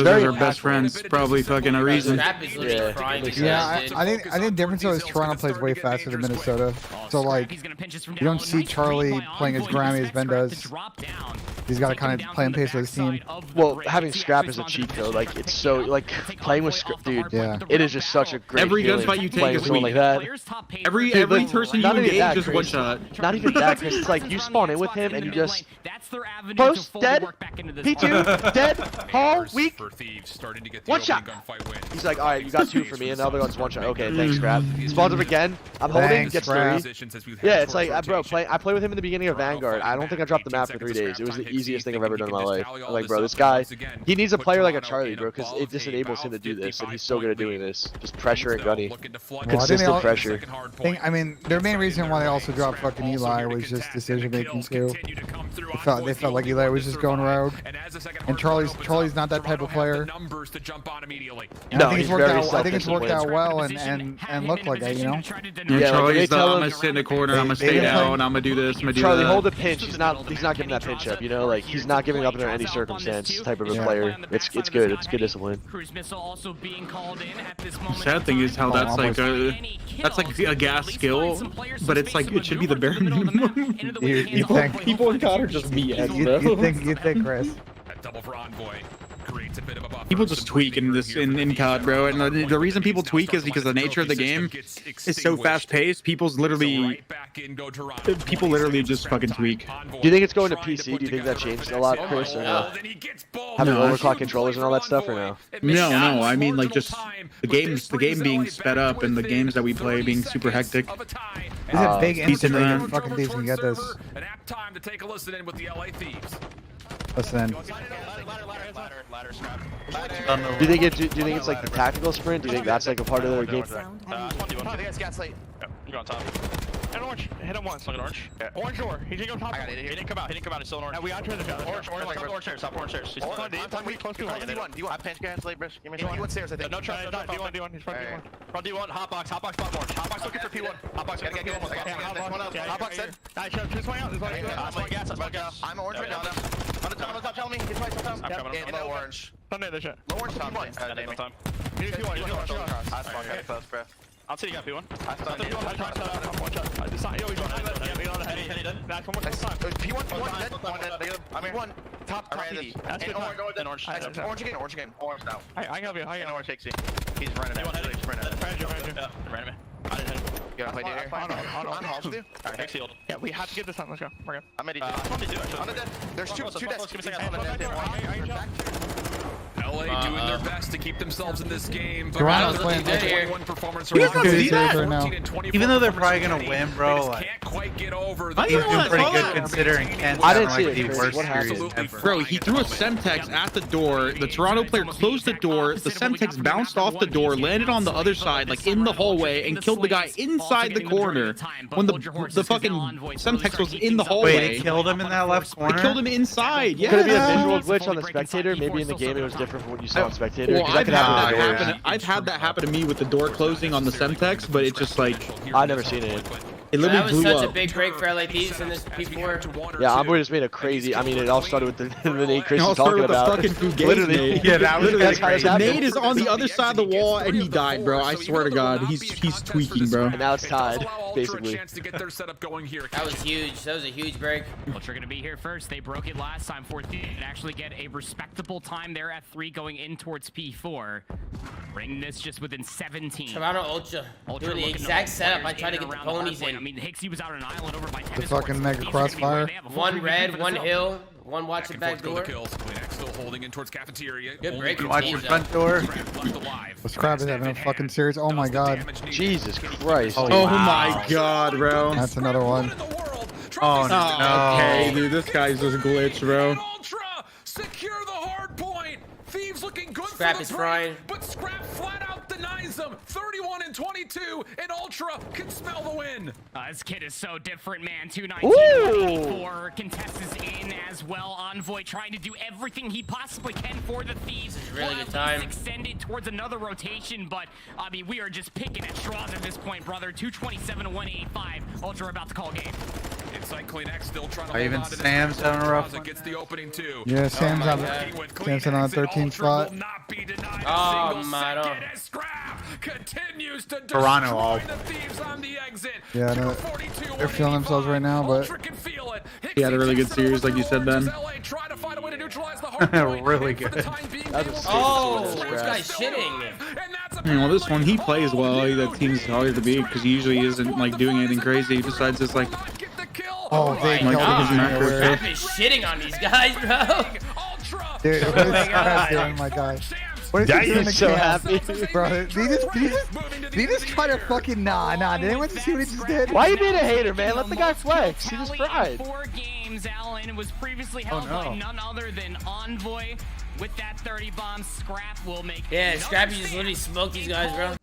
very our best friends, probably fucking a reason. Yeah, I think the difference though is Toronto plays way faster than Minnesota. So like, you don't see Charlie playing as grimy as Ben does. He's got to kind of play and pace with his team. Well, having Scrap is a cheat though. Like it's so like playing with Scrap, dude. Yeah. It is just such a great. Every gunfight you take is someone like that. Every person you engage is one shot. Not even that, Chris. It's like you spawn in with him and you just post dead, P2 dead, Hall weak, one shot. He's like, all right, you got 2 for me, and the other one's 1 shot. Okay, thanks, Scrap. Spawns him again. I'm holding, gets 3. Yeah, it's like, bro, I played with him in the beginning of Vanguard. I don't think I dropped the map for 3 days. It was the easiest thing I've ever done in my life. I'm like, bro, this guy, he needs a player like a Charlie, bro, because it just enables him to do this, and he's so good at doing this. Just pressure and gunny, consistent pressure. I mean, their main reason why they also dropped fucking Eli was just decision making too. They felt like Eli was just going rogue, and Charlie's not that type of player. No, I think it's worked out well and looked like that, you know. Yeah, Charlie's I'm gonna sit in the corner, I'm gonna stay down, I'm gonna do this, I'm gonna do that. Charlie, hold the pinch. He's not giving that pinch up, you know. Like he's not giving up under any circumstance. Type of a player. It's good. It's good discipline. Sad thing is how that's like a gas skill, but it's like it should be the bare minimum. People in COD are just BS, bro. You think, Chris? Double for Envoy. Creates a bit of a buffer. People just tweak in this in COD, bro, and the reason people tweak is because the nature of the game is so fast paced. People literally just fucking tweak. Do you think it's going to PC? Do you think that changed a lot, Chris, or no? Having overclock controllers and all that stuff, or no? No. I mean, like just the game being sped up and the games that we play being super hectic. Is it big instant fucking Thieves can get this? An apt time to take a listen in with the LA Thieves. Listen. Do you think it's like the tactical sprint? Do you think that's like a part of their game? I think it's Gaslight. You're on top. Hit orange. Hit him once. Look at orange. Yeah. Orange door. He didn't go top. He didn't come out. He's still in orange. We got to the orange. Orange stairs. Top orange stairs. He's on D1. Close to D1. I pinch Gaslight, Brish. Give me D1 stairs, I think. No trust. D1. He's front D1. Front D1. Hotbox. Hotbox. Top orange. Hotbox looking for P1. Hotbox. Gotta get P1. Hotbox dead. Nice. Choose one out. I'm orange right now. On the top, tell me. He's right top. I'm coming. In low orange. Sunday the shit. Low orange top. P1. He's P1. I spawned got close, bro. I'll see you got P1. I spawned P1. I tried to one shot. I decided. Yo, he's on head. Back one more time. P1 dead. I'm here. One top TV. That's good. Orange. Orange again. Orange now. I can help you. I can orange takes you. He's running out. Ran me. I didn't hit him. You gotta play here. On halls with you? Alright, healed. Yeah, we have to get this time. Let's go. We're good. I'm ready. On the dead. There's two deaths. Give me a second. LA doing their best to keep themselves in this game. Toronto's playing performance. You guys not see that? Even though they're probably gonna win, bro, like, can't quite get over. He's doing pretty good considering Ken's having like the worst period ever. Bro, he threw a Semtex at the door. The Toronto player closed the door. The Semtex bounced off the door, landed on the other side, like in the hallway, and killed the guy inside the corner. When the fucking Semtex was in the hallway. Wait, it killed him in that left corner? It killed him inside. Yeah. Could it be a visual glitch on the spectator? Maybe in the game it was different from what you saw on spectator. Well, I've had that happen to me with the door closing on the Semtex, but it's just like I've never seen it. It literally that was blew such up. a big break for LA Thieves in this P4. Yeah, Envoy just made a crazy. I mean, it all started with the nade Chris is talking about. Literally, yeah, that's how it happened. Nade is on the other side of the wall and he died, bro. I swear to God, he's tweaking, bro. And now it's tied, basically. That was huge. That was a huge break. Ultra gonna be here first. They broke it last time. 14 and actually get a respectable time there at 3 going in towards P4. Bring this just within 17. Toronto Ultra doing the exact setup. I tried to get the ponies in. I mean, Hicksy was out on an island over by the fucking mega crossfire. One red, one hill, one watching back door. Still holding in towards cafeteria. Good break. Watch your front door. What's crap is having a fucking series? Oh my God. Jesus Christ. Oh my God, bro. That's another one. Oh no. Okay, dude, this guy's just a glitch, bro. Secure the hard point. Thieves looking good. Scrap is frying. But Scrap flat out denies them. 31-22, and Ultra can smell the win. This kid is so different, man. 219-184 contests in as well. Envoy trying to do everything he possibly can for the Thieves. Really good time. Extended towards another rotation, but I mean, we are just picking at straws at this point, brother. 227-185. Ultra about to call game. Inside Clean X still trying to even hold on to Sam's having a rough one. gets the opening too. Yeah, Sam's on a 13 spot. Oh my God. Continues to Toronto all. the Thieves on the exit. Yeah, I know. They're feeling themselves right now, but he had a really good series, like you said, Ben. Really good. Oh, this guy's shitting. Well, this one he plays well. That team's harder to beat because he usually isn't like doing anything crazy besides just like. Oh, they like, his macro Scrap stuff. is shitting on these guys, bro. Dude, what is Scrap doing, my guy? What is he doing? So happy, bro. He just try to fucking nah. Did anyone see what he just did? Why you being a hater, man? Let the guy flex. He just tried. 4 games, Allen was previously held by none other than Envoy. With that 30 bomb, Scrap will make. Yeah, Scrappy just literally smoked these guys, bro.